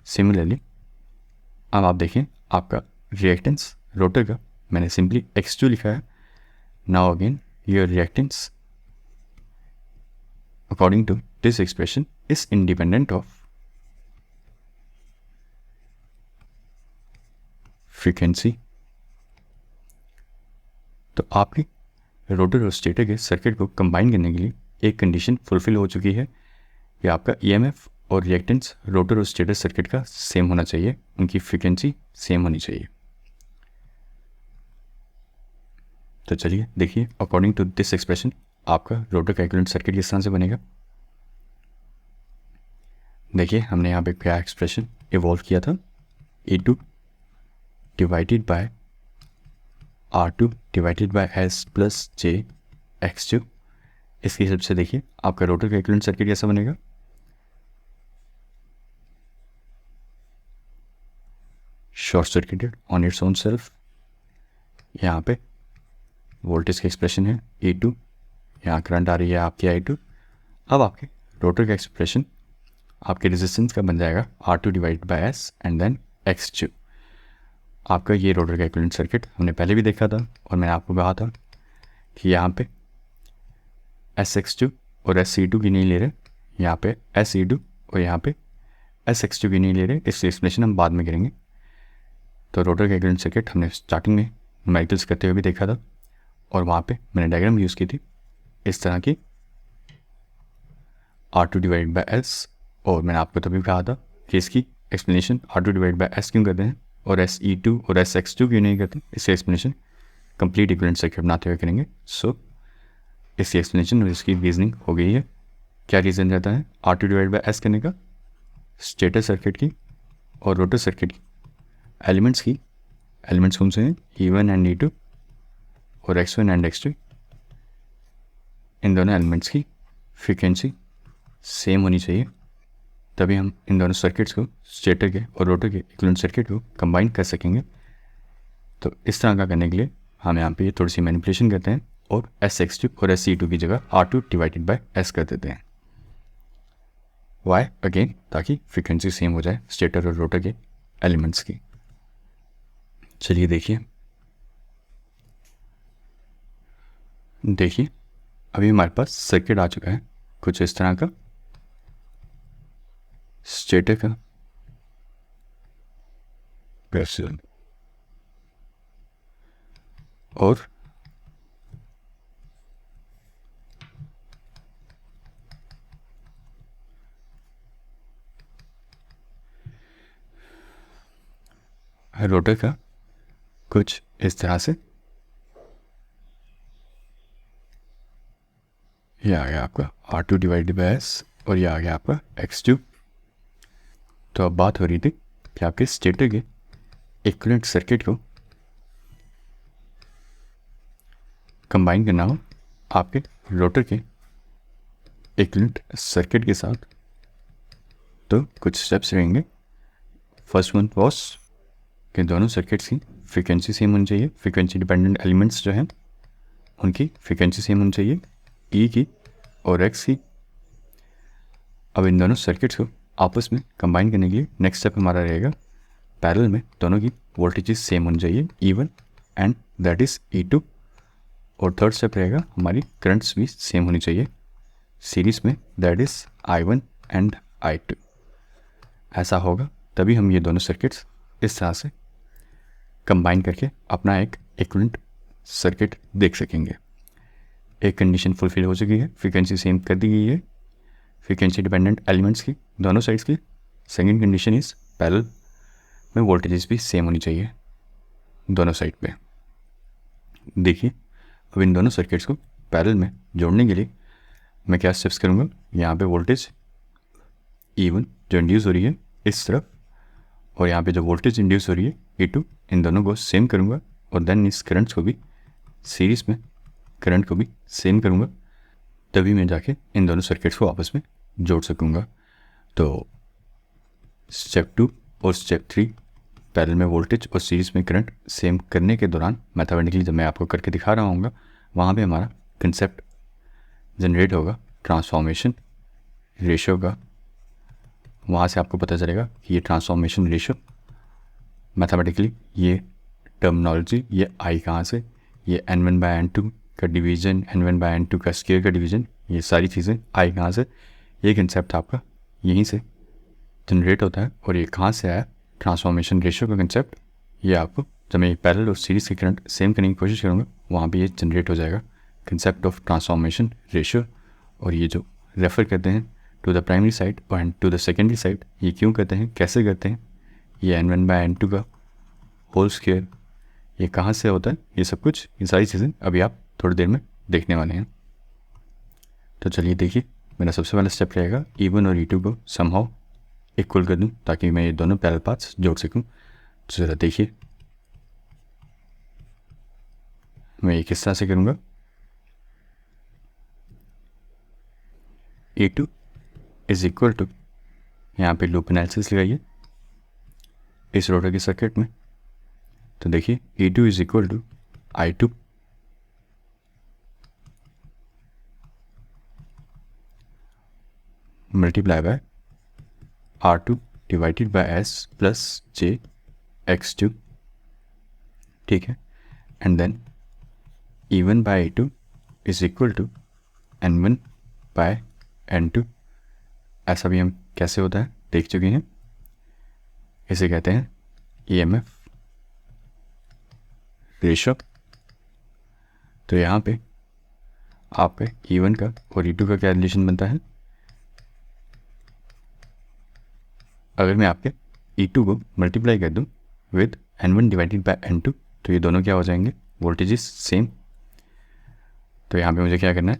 Similarly अब आप देखें आपका रिएक्टेंस रोटर का मैंने सिंपली X2 लिखा है। Now again your reactance according to this expression is independent of frequency। तो आपकी रोटर और स्टेटर के सर्किट को कंबाइन करने के लिए एक कंडीशन फुलफिल हो चुकी है कि आपका EMF और रिएक्टेंस रोटर और स्टेटर सर्किट का सेम होना चाहिए, उनकी फ्रीक्वेंसी सेम होनी चाहिए। तो चलिए देखिए अकॉर्डिंग टू दिस एक्सप्रेशन आपका रोटर का इक्विवेलेंट सर्किट किस तरह से बनेगा। देखिए हमने यहाँ पे क्या एक्सप्रेशन इवॉल्व किया था, E2 divided by R2 divided by S plus J X2। इसके हिसाब से देखिए आपका रोटर का इक्विवेलेंट सर्किट कैसा बनेगा। Short circuited on its own self. यहाँ पे वोल्टेज का एक्सप्रेशन है E2, यहाँ करंट आ रही है आपकी I2। अब आपके रोटर का एक्सप्रेशन आपके रेजिस्टेंस का बन जाएगा R2 divide by S and then X2। आपका ये रोटर का इक्विवेलेंट सर्किट हमने पहले भी देखा था और मैंने आपको कहा था कि यहाँ पे SX2 और SC2 की नहीं ले रहे, यहाँ पे SE2 और यहाँ पे SX2 की नहीं ले रहे। इसकी एक्सप्लेनेशन हम बाद में करेंगे। तो रोटर का इक्विवेलेंट सर्किट हमने स्टार्टिंग में न्यूमेरिकल्स करते हुए भी देखा था और वहाँ पे मैंने डायग्राम यूज़ की थी इस तरह की R2 डिवाइड बाय S, और मैंने आपको तभी कहा था कि इसकी explanation R2 divide by S क्यों करते हैं और SE2 और SX2 क्यों नहीं करते, इसकी एक्सप्लेनेशन कंप्लीट इक्विवेलेंट सर्किट बनाते हुए करेंगे। सो इसकी एक्सप्लेनेशन और इसकी रीजनिंग हो गई है। क्या रीज़न रहता है R2 डिवाइड बाय S करने का, स्टेटर सर्किट की और रोटर सर्किट की एलिमेंट्स कौन से हैं, E1 एंड E2 और X1 एंड X2। इन दोनों एलिमेंट्स की फ्रीक्वेंसी सेम होनी चाहिए तभी हम इन दोनों सर्किट्स को, स्टेटर के और रोटर के इक्विवेलेंट सर्किट को कंबाइन कर सकेंगे। तो इस तरह का करने के लिए हम यहाँ पे थोड़ी सी मैनिपुलेशन करते हैं और SX2 और SE2 की जगह R2 डिवाइडेड बाय S कर देते हैं। वाई अगेन, ताकि फ्रीक्वेंसी सेम हो जाए स्टेटर और रोटर के एलिमेंट्स की। चलिए देखिए अभी हमारे पास सर्किट आ चुका है कुछ इस तरह का, स्टेटर का और रोटर का कुछ इस तरह से। ये आ गया आपका R2 डिवाइडेड बाय S और ये आ गया आपका X2। तो अब बात हो रही थी कि आपके स्टेटर के इक्विवेलेंट सर्किट को कंबाइन करना हो आपके रोटर के इक्विवेलेंट सर्किट के साथ। तो कुछ स्टेप्स रहेंगे। फर्स्ट वन वॉज कि दोनों सर्किट्स की फ्रीक्वेंसी सेम होनी चाहिए, फ्रीक्वेंसी डिपेंडेंट एलिमेंट्स जो हैं उनकी फ्रीक्वेंसी सेम होनी चाहिए, E की और X की। अब इन दोनों सर्किट्स को आपस में कंबाइन करने के लिए नेक्स्ट स्टेप हमारा रहेगा पैरेलल में दोनों की वोल्टेजेस सेम होनी चाहिए, E1 and that is E2। और थर्ड स्टेप रहेगा हमारी करंट्स भी सेम होनी चाहिए सीरीज़ में, that is I1 and I2। ऐसा होगा तभी हम ये दोनों सर्किट्स इस तरह से कंबाइन करके अपना एक इक्विवेलेंट सर्किट देख सकेंगे। एक कंडीशन फुलफिल हो चुकी है, फ्रीक्वेंसी सेम कर दी गई है फ्रीक्वेंसी डिपेंडेंट एलिमेंट्स की दोनों साइड्स की। सेकंड कंडीशन इज़ पैरेलल में वोल्टेजेस भी सेम होनी चाहिए दोनों साइड पे। देखिए अब इन दोनों सर्किट्स को पैरेलल में जोड़ने के लिए मैं क्या स्टेप्स करूँगा। यहाँ पे वोल्टेज E1 जो इंड्यूस हो रही है इस तरफ, और यहाँ पे जो वोल्टेज इंड्यूस हो रही है E2, इन दोनों को सेम करूँगा और देन इस करंट्स को भी सीरीज़ में करंट को भी सेम करूँगा, तभी मैं जाके इन दोनों सर्किट्स को आपस में जोड़ सकूँगा। तो स्टेप 2 और स्टेप 3 पैरेलल में वोल्टेज और सीरीज़ में करंट सेम करने के दौरान मैथमेटिकली जब मैं आपको करके दिखा रहा हूँगा वहाँ पे हमारा कंसेप्ट जनरेट होगा ट्रांसफॉर्मेशन रेशियो का। वहाँ से आपको पता चलेगा कि ये ट्रांसफॉर्मेशन रेशियो मैथमेटिकली ये टर्मिनोलॉजी, ये आई कहाँ से, ये N1/N2 का डिवीज़न, N1/N2 का स्क्वायर का डिवीज़न, ये सारी चीज़ें आई कहाँ से, ये कंसेप्ट आपका यहीं से जनरेट होता है। और ये कहाँ से आया ट्रांसफॉर्मेशन रेशियो का कंसेप्ट, ये आपको जब मैं पैरेलल और सीरीज़ के करंट सेम करने की कोशिश करूँगा वहाँ पे ये जनरेट हो जाएगा कंसेप्ट ऑफ ट्रांसफॉर्मेशन रेशियो। और ये जो रेफ़र करते हैं to the primary side and to the secondary side, ये क्यों करते हैं, कैसे करते हैं, ये N1/N2 का होल स्क्वायर ये कहाँ से होता है, ये सब कुछ, ये सारी चीज़ें अभी आप थोड़ी देर में देखने वाले हैं। तो चलिए देखिए, मेरा सबसे पहला स्टेप रहेगा E1 और E2 को समहाउ इक्वल कर दूं ताकि मैं ये दोनों पैरेलल पाथ्स जोड़ सकूं। तो ज़रा देखिए मैं ये किस तरह से करूँगा। E2 इज़ इक्वल टू, यहाँ पे लूप एनालिसिस लगाइए इस रोटर के सर्किट में। तो देखिए E2 is equal to I2 multiply by R2 divided by S plus J X2, ठीक है। And then E1 by E2 is equal to N1 by N2। ऐसा भी हम कैसे होता है देख चुके हैं, इसे कहते हैं EMF रेशियो। तो यहाँ पे आपके E1 का और E2 का क्या रिलेशन बनता है, अगर मैं आपके E2 को मल्टीप्लाई कर दूँ with N1 divided by N2 तो ये दोनों क्या हो जाएंगे, वोल्टेजेस सेम। तो यहाँ पे मुझे क्या करना है,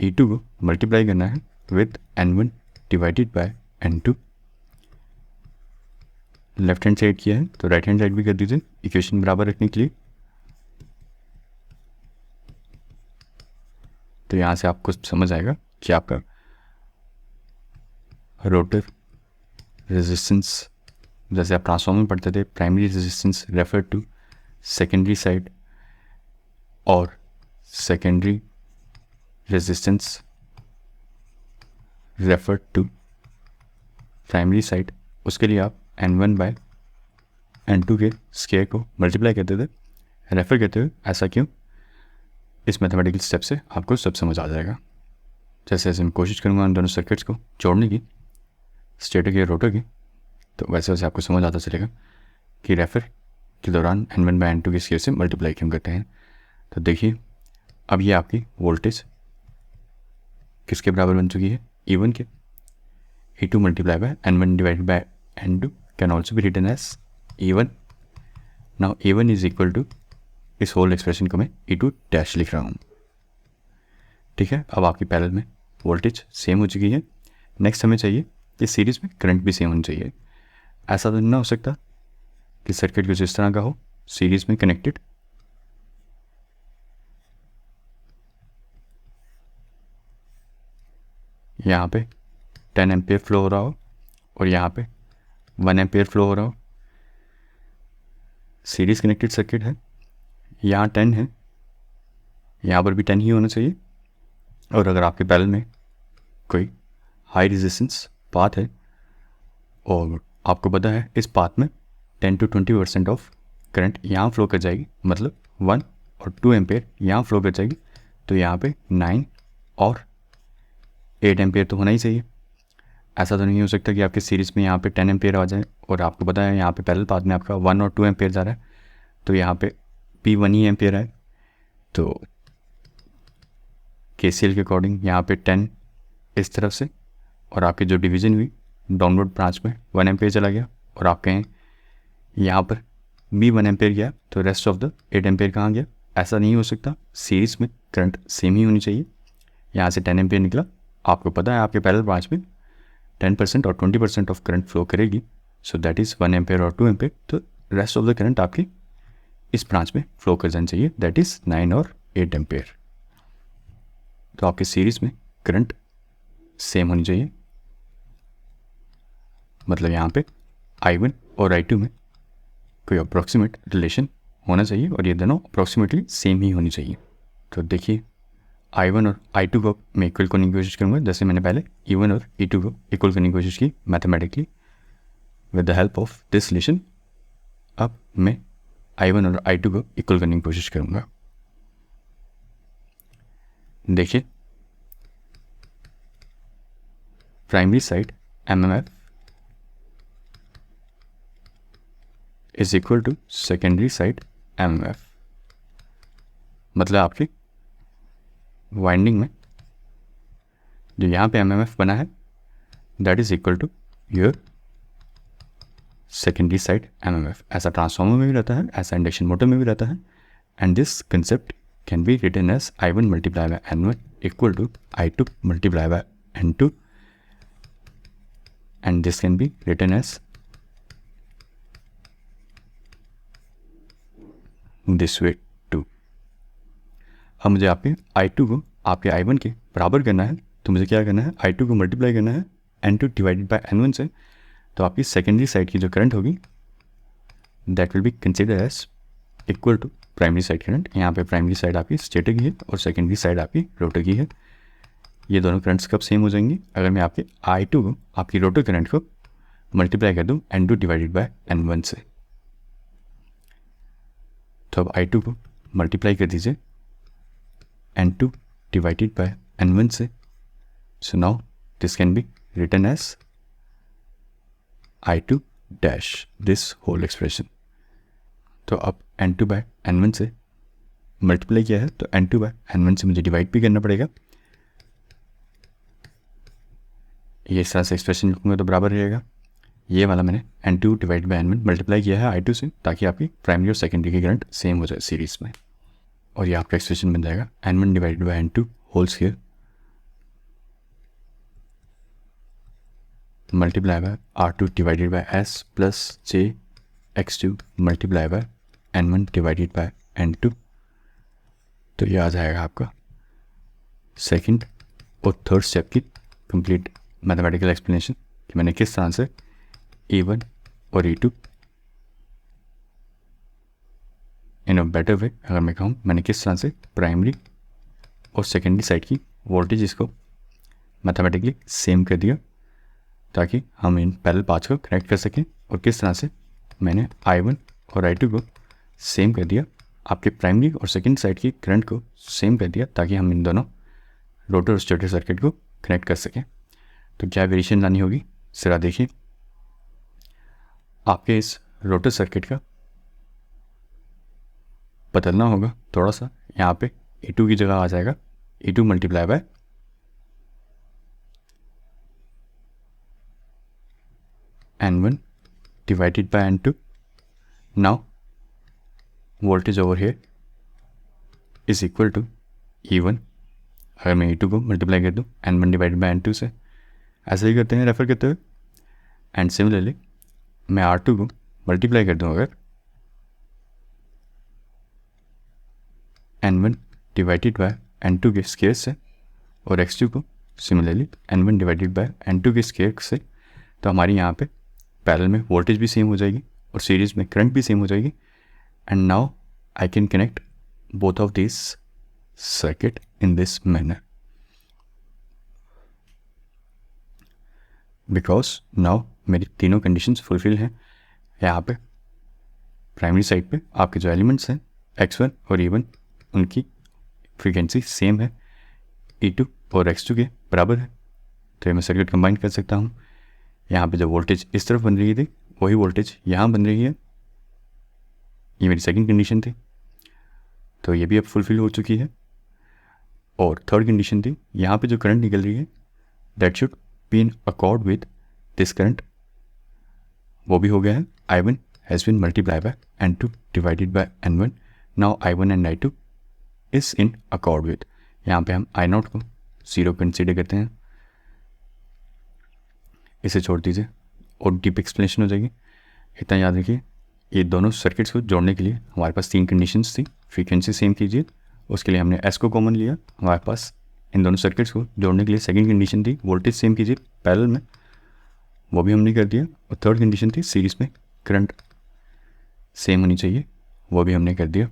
E2 को मल्टीप्लाई करना है with N1 divided by N2। Left hand side किया है तो राइट हैंड साइड भी कर दीजिए इक्वेशन बराबर रखने के लिए। तो यहाँ से आपको समझ आएगा कि आपका रोटर रेजिस्टेंस, जैसे आप ट्रांसफॉर्मर में पढ़ते थे, primary resistance refer to secondary side और secondary resistance refer to primary side, उसके लिए आप N1 बाय N2 के स्क्वायर को मल्टीप्लाई करते थे, रेफर करते हुए। ऐसा क्यों? इस मैथमेटिकल स्टेप से आपको सब समझ आ जाएगा। जैसे जैसे मैं कोशिश करूँगा उन दोनों सर्किट्स को जोड़ने की, स्टेटर की और रोटर की, तो वैसे वैसे आपको समझ आता चलेगा कि रेफर के दौरान N1 बाय N2 के स्क्वायर से मल्टीप्लाई क्यों करते हैं। तो देखिए, अब ये आपकी वोल्टेज किसके बराबर बन चुकी है? E1 के। E2 multiply by N1 divided by N2 can also be written as E1। Now E1 is equal to, इस होल एक्सप्रेशन को मैं E2 डैश लिख रहा हूँ। ठीक है, अब आपकी पैरेलल में वोल्टेज सेम हो चुकी है। नेक्स्ट हमें चाहिए कि सीरीज़ में करंट भी सेम होनी चाहिए। ऐसा तो नहीं हो सकता कि सर्किट कुछ इस तरह का हो, सीरीज़ में कनेक्टेड, यहाँ पे 10 एम्पियर फ्लो हो रहा हो और यहाँ पे 1 एम्पियर फ्लो हो रहा हो। सीरीज़ कनेक्टेड सर्किट है, यहाँ 10 है, यहाँ पर भी 10 ही होना चाहिए। और अगर आपके पैरेलल में कोई हाई रेजिस्टेंस पाथ है और आपको पता है इस पाथ में 10 to 20% ऑफ करंट यहाँ फ्लो कर जाएगी, मतलब 1 और 2 एम्पियर यहाँ फ्लो कर जाएगी, तो यहाँ पे 9 और 8 एम्पियर तो होना ही चाहिए। ऐसा तो नहीं हो सकता कि आपके सीरीज़ में यहाँ पे 10 एम्पियर आ जाए और आपको पता है यहाँ पे पैरेलल पाथ में आपका 1 और 2 एम्पियर जा रहा है, तो यहाँ पे भी 1 ही एम्पियर है। तो KCL के अकॉर्डिंग यहाँ पे 10 इस तरफ से, और आपकी जो डिवीज़न हुई डाउनवर्ड ब्रांच में 1 एम्पियर चला गया, और आप कहें यहाँ पर भी 1 एम्पियर गया, तो रेस्ट ऑफ द 8 एम्पियर कहाँ गया? ऐसा नहीं हो सकता, सीरीज़ में करंट सेम ही होनी चाहिए। यहाँ से 10 एम्पियर निकला, आपको पता है आपके पैरेलल ब्रांच में 10% और 20% ऑफ करंट फ्लो करेगी, सो दैट इज़ 1 एम्पियर और 2 एम्पियर, तो रेस्ट ऑफ द करंट आपकी इस ब्रांच में फ्लो कर जाना चाहिए, दैट इज़ 9 और 8 एम्पियर। तो आपके सीरीज़ में करंट सेम होनी चाहिए, मतलब यहाँ पे I1 और I2 में कोई अप्रॉक्सीमेट रिलेशन होना चाहिए और ये दोनों अप्रॉक्सीमेटली सेम ही होनी चाहिए। तो देखिए, I1 और I2 को मैं इक्वल करने की कोशिश करूँगा, जैसे मैंने पहले E1 और E2 को इक्वल करने की कोशिश की mathematically with the help of this relation. अब मैं I1 और I2 को इक्वल करने की कोशिश करूँगा। देखिए, primary side MMF is equal to secondary side MMF, मतलब आपकी वाइंडिंग में जो यहाँ पे MMF बना है that is equal to your secondary side MMF। ऐसा ट्रांसफार्मर में भी रहता है, ऐसा इंडक्शन मोटर में भी रहता है, and this concept can be written as I1 multiply by N1 equal to I2 multiply by N2, and this can be written as this way too। अब मुझे आपके I2 को आपके I1 के बराबर करना है, तो मुझे क्या करना है? I2 को मल्टीप्लाई करना है N2 डिवाइडेड बाय N1 से, तो आपकी सेकेंडरी साइड की जो करंट होगी that will be consider as equal to primary side current. यहाँ पे प्राइमरी साइड आपकी स्टेटर की है और सेकेंडरी साइड आपकी रोटर की है। ये दोनों करंट्स कब सेम हो जाएंगी? अगर मैं आपके I2 को आपकी रोटर करंट को मल्टीप्लाई कर दूं N2 डिवाइडेड बाय N1 से। तो अब I2 को मल्टीप्लाई कर दीजिए N2 डिवाइडेड बाय N1 से, so now this can be written as I2 dash this whole expression. तो अब N2 बाय N1 से मल्टीप्लाई किया है, तो N2 बाय N1 से मुझे डिवाइड भी करना पड़ेगा। ये इस तरह से एक्सप्रेशन लिखूँगा तो बराबर रहेगा, ये वाला मैंने N2 divide by N1 multiply किया है I2 से, ताकि आपकी प्राइमरी और सेकेंडरी की करंट सेम हो जाए सीरीज़ में, और ये आपका एक्सप्रेशन बन जाएगा N1 divided by N2 whole square multiply by R2 divided by S plus J X2 multiply by N1 divided by N2। तो ये आ जाएगा आपका सेकंड और थर्ड स्टेप की कंप्लीट मैथमेटिकल एक्सप्लेनेशन कि मैंने किस तरह से E1 और E2 in a better way. अगर मैं कहूँ मैंने किस तरह से प्राइमरी और सेकेंडरी साइड की वोल्टेज को मैथमेटिकली सेम कर दिया ताकि हम इन पैरेलल पाथ्स को कनेक्ट कर सकें, और किस तरह से मैंने I1 और I2 को सेम कर दिया, आपके प्राइमरी और सेकेंड साइड की करंट को सेम कर दिया ताकि हम इन दोनों रोटर और स्टेटर सर्किट को कनेक्ट कर सकें। तो क्या वेरिएशन लानी होगी जरा देखिए। आपके इस रोटर सर्किट का बदलना होगा थोड़ा सा। यहाँ पे E2 की जगह आ जाएगा E2 multiply by N1 divided by N2. Now voltage over here is equal to E1। अगर मैं E2 को मल्टीप्लाई कर दूँ N1 डिवाइडेड बाई N2 से, ऐसे ही करते हैं रेफर करते हुए। एंड सिमिलरली मैं R2 को मल्टीप्लाई कर दूँ अगर N1 डिवाइडेड बाय N2 के स्क्वायर से, और X2 को similarly N1 divided by N2 के स्क्वायर से, तो हमारी यहाँ पे पैरेलल में वोल्टेज भी सेम हो जाएगी और सीरीज में करंट भी सेम हो जाएगी। And now I can connect both of this circuit in this manner because now मेरी तीनों कंडीशंस फुलफिल हैं। यहाँ पे प्राइमरी साइड पे आपके जो एलिमेंट्स हैं X1 और E1 उनकी फ्रीक्वेंसी सेम है, E2 और X2 के बराबर है, तो ये मैं सर्किट कंबाइन कर सकता हूँ। यहाँ पे जो वोल्टेज इस तरफ बन रही थी वही वोल्टेज यहाँ बन रही है, ये मेरी सेकंड कंडीशन थी, तो ये भी अब फुलफिल हो चुकी है। और थर्ड कंडीशन थी यहाँ पे जो करंट निकल रही है that should be in accord with this current, वो भी हो गया है। I1 has been multiply by N2 divided by N1। Now I1 and I2 is in accord with, यहाँ पे हम I0 को 0 कंसीडर करते हैं, इसे छोड़ दीजिए और डीप एक्सप्लेनेशन हो जाएगी। इतना याद रखिए, ये दोनों सर्किट्स को जोड़ने के लिए हमारे पास तीन कंडीशंस थी। फ्रीक्वेंसी सेम कीजिए, उसके लिए हमने S को कॉमन लिया। हमारे पास इन दोनों सर्किट्स को जोड़ने के लिए सेकंड कंडीशन थी वोल्टेज सेम कीजिए पैरेलल में, वो भी हमने कर दिया। और थर्ड कंडीशन थी सीरीज में करंट सेम होनी चाहिए, वो भी हमने कर दिया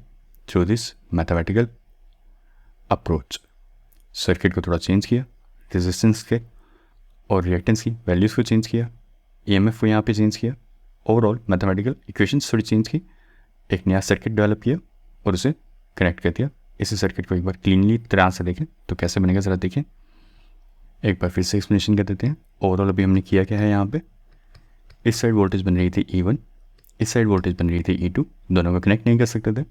through this mathematical approach. Circuit को थोड़ा चेंज किया, रेजिस्टेंस के और रिएक्टेंस की वैल्यूज़ को चेंज किया, EMF को यहाँ पे चेंज किया, ओवरऑल मैथमेटिकल इक्वेशंस थोड़ी चेंज की, एक नया सर्किट डेवलप किया और उसे कनेक्ट कर दिया। इसी सर्किट को एक बार क्लीनली तरह से देखें तो कैसे बनेगा ज़रा देखें। एक बार फिर से एक्सप्लेनेशन कर देते हैं। ओवरऑल अभी हमने किया क्या है, यहाँ पे इस साइड वोल्टेज बन रही थी E1, इस साइड वोल्टेज बन रही थी E2, दोनों को कनेक्ट नहीं कर सकते थे।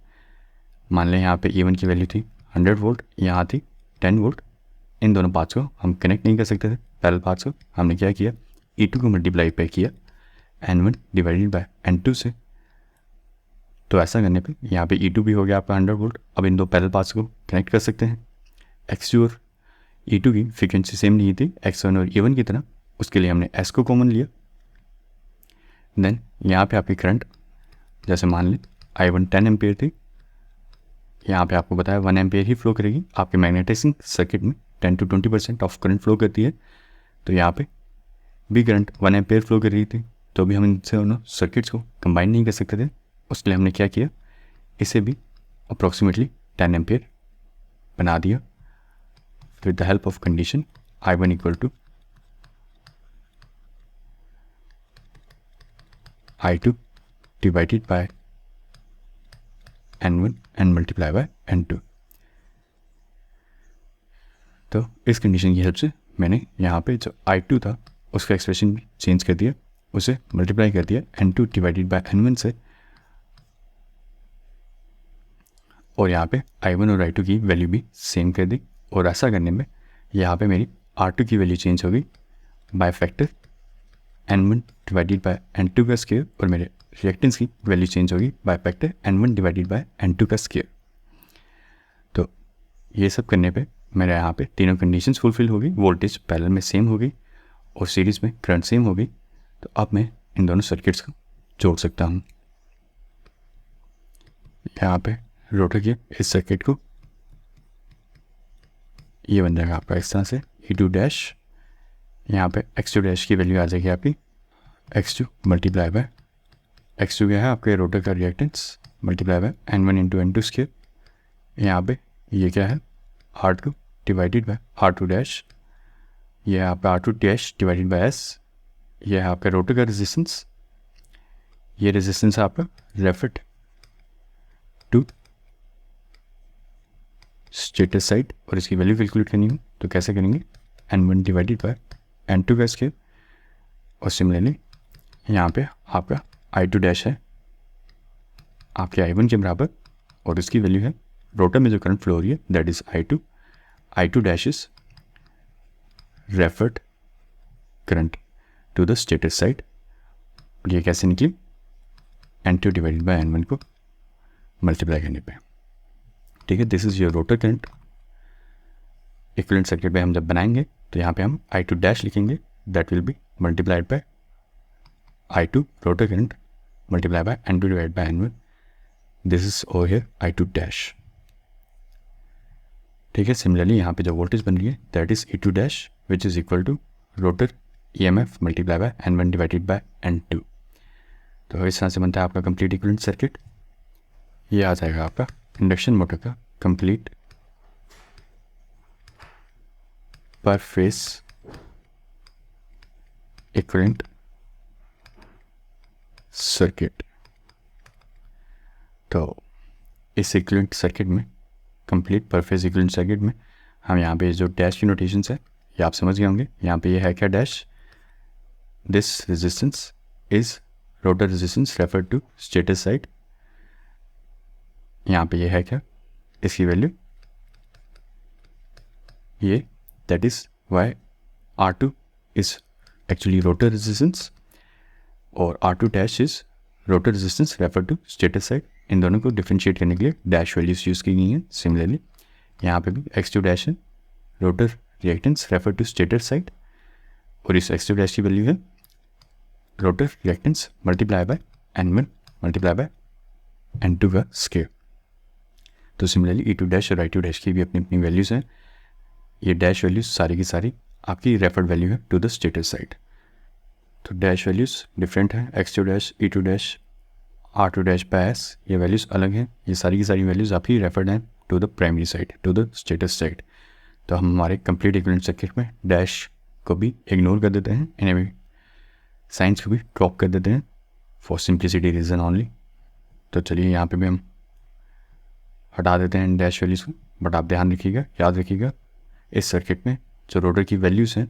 मान लें यहाँ पे E1 की वैल्यू थी 100 वोल्ट, यहाँ थी 10 वोल्ट, इन दोनों पार्ट्स को हम कनेक्ट नहीं कर सकते थे, पैरेलल पार्ट्स को। हमने क्या किया, E2 को मल्टीप्लाई पे किया N1 डिवाइडेड बाय N2 से, तो ऐसा करने पे यहाँ पे E2 भी हो गया आपका 100 वोल्ट। अब इन दो पैरेलल पार्ट्स को कनेक्ट कर सकते हैं। X2 और E2 की फ्रीक्वेंसी सेम नहीं थी X1 और E1 की तरह, उसके लिए हमने S को कॉमन लिया। देन यहाँ पे आपकी करंट जैसे मान लें I1 10 एम्पियर थी, यहाँ पे आपको बताया 1 एम्पियर ही फ्लो करेगी। आपके मैग्नेटाइजिंग सर्किट में 10 to 20% ऑफ करंट फ्लो करती है, तो यहाँ पे भी करंट 1 एम्पियर फ्लो कर रही थी, तो भी हम इनसे दोनों सर्किट्स को कंबाइन नहीं कर सकते थे। उसके लिए हमने क्या किया, इसे भी अप्रॉक्सीमेटली 10 एम्पियर बना दिया with the help of condition I1 equal to I2 divided by N1 and multiply by N2। तो इस कंडीशन की हेल्प से मैंने यहाँ पे जो I2 था उसका एक्सप्रेशन भी चेंज कर दिया, उसे मल्टीप्लाई कर दिया N2 डिवाइडेड बाय N1 से, और यहाँ पे I1 और I2 की वैल्यू भी सेम कर दी। और ऐसा करने में यहाँ पे मेरी R2 की वैल्यू चेंज हो गई by factor N1 divided by N2 का स्क्वायर, और मेरे रिएक्टेंस की वैल्यू चेंज होगी by factor N1 divided by N2 का स्क्वायर। तो ये सब करने पे मेरे यहाँ पे तीनों कंडीशंस फुलफिल हो गई, वोल्टेज पैरेलल में सेम हो गई और सीरीज़ में करंट सेम हो गई। तो अब मैं इन दोनों सर्किट्स को जोड़ सकता हूँ। यहाँ पे रोटर के इस सर्किट को, ये बन जाएगा आपका इस तरह से E2 डैश, यहाँ पे X2 डैश की वैल्यू आ जाएगी आपकी x2 मल्टीप्लाई बाय x2 क्या है आपके रोटर का reactance multiply by n1 into n2 square, यहाँ पे ये क्या है R2 divided bye R2 dash, ये है आपका R2 dash divided by S, ये है आपका रोटर का रेजिस्टेंस, ये रेजिस्टेंस है आपका रेफर्ड टू स्टेटस साइड, और इसकी वैल्यू कैलकुलेट करनी हो तो कैसे करेंगे n1 डिवाइडेड बाय n2 का स्क्वायर, और सिमिलरली यहाँ पे आपका I2 डैश है आपके I1 के बराबर, और इसकी वैल्यू है रोटर में जो करंट फ्लो हो रही है that is I2 dash is referred current to the status side, और ये कैसे निकली n2 डिवाइडेड बाय n1 को मल्टीप्लाई करने पे। ठीक है, this is your rotor current. Equivalent circuit में हम जब बनाएंगे तो यहाँ पे हम I2 डैश लिखेंगे, that will B multiplied by I2 rotor current multiply by n2 divide by n1, this is over here I2 dash. ठीक है, सिमिलरली यहाँ पे जो वोल्टेज बन रही है that is E2 dash which is equal to rotor EMF multiply by n1 divided by n2। तो इस तरह से बनता है आपका कंप्लीट इक्विवेलेंट सर्किट। ये आ जाएगा आपका इंडक्शन मोटर का कंप्लीट पर फेस इक्विवेलेंट सर्किट। तो इस इक्विवेलेंट सर्किट में, कंप्लीट पर फेस इक्विवेलेंट सर्किट में, हम यहाँ पे जो डैश की नोटेशंस है ये आप समझ गए होंगे। यहाँ पे ये है क्या dash, this resistance is rotor resistance refer to status side. यहाँ पे ये है क्या, इसकी वैल्यू ये, that is Y R2 is actually rotor resistance और R2 dash is rotor resistance refer to status side. इन दोनों को डिफरेंशिएट करने के लिए डैश वैल्यूज यूज़ की गई हैं। सिमिलरली यहाँ पे भी x2 डैश है rotor reactance refer to status side, और इस x2 डैश की वैल्यू है rotor reactance multiply by n1 multiply by n2 का स्क्वायर। तो सिमिलरली E2 डैश और I2 डैश की भी अपनी अपनी वैल्यूज़ हैं। ये डैश वैल्यूज सारी की सारी आपकी रेफर्ड वैल्यू है टू द स्टेटस साइड। तो डैश वैल्यूज़ डिफरेंट है, x2 dash, E2 dash, R2 dash by S, ये वैल्यूज़ अलग हैं। ये सारी की सारी वैल्यूज़ आपकी रेफर्ड हैं to the primary side, to the status side. तो हम हमारे कंप्लीट इक्विवेलेंट सर्किट में डैश को भी इग्नोर कर देते हैं, इन्हें भी साइंस को भी ड्रॉप कर देते हैं फॉर सिंप्लिसिटी रीज़न ऑनली। तो चलिए यहाँ पे भी हम हटा देते हैं डैश वैल्यूज़ को, बट आप ध्यान रखिएगा, याद रखिएगा इस सर्किट में जो रोटर की वैल्यूज़ हैं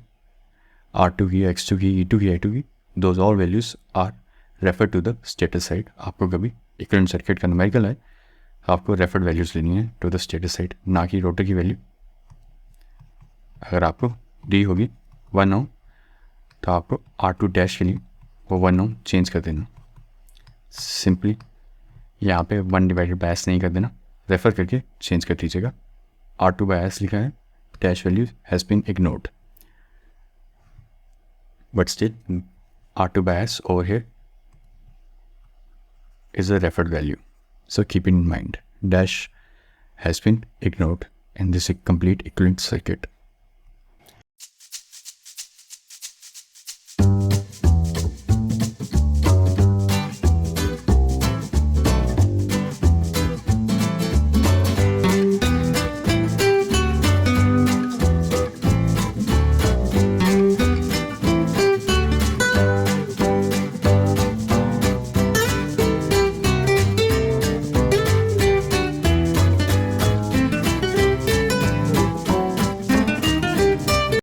R2 की, x2 की, E2 की, I2 की, those all values are refer to the status side. आपको कभी इक्विवेलेंट सर्किट का न्यूमेरिकल है आपको रेफर्ड वैल्यूज़ लेनी है टू द स्टेटस साइड, ना कि रोटर की वैल्यू। अगर आपको डी होगी 1 ओम तो आपको R2 डैश के लिए वो 1 ओम चेंज कर देना, सिंपली यहाँ पे 1 डिवाइडेड बाय S नहीं कर देना, रेफ़र करके चेंज कर दीजिएगा। R2 बाय S लिखा है, dash value has been ignored, but still R2 by S over here is a referred value. So keep in mind, dash has been ignored in this complete equivalent circuit.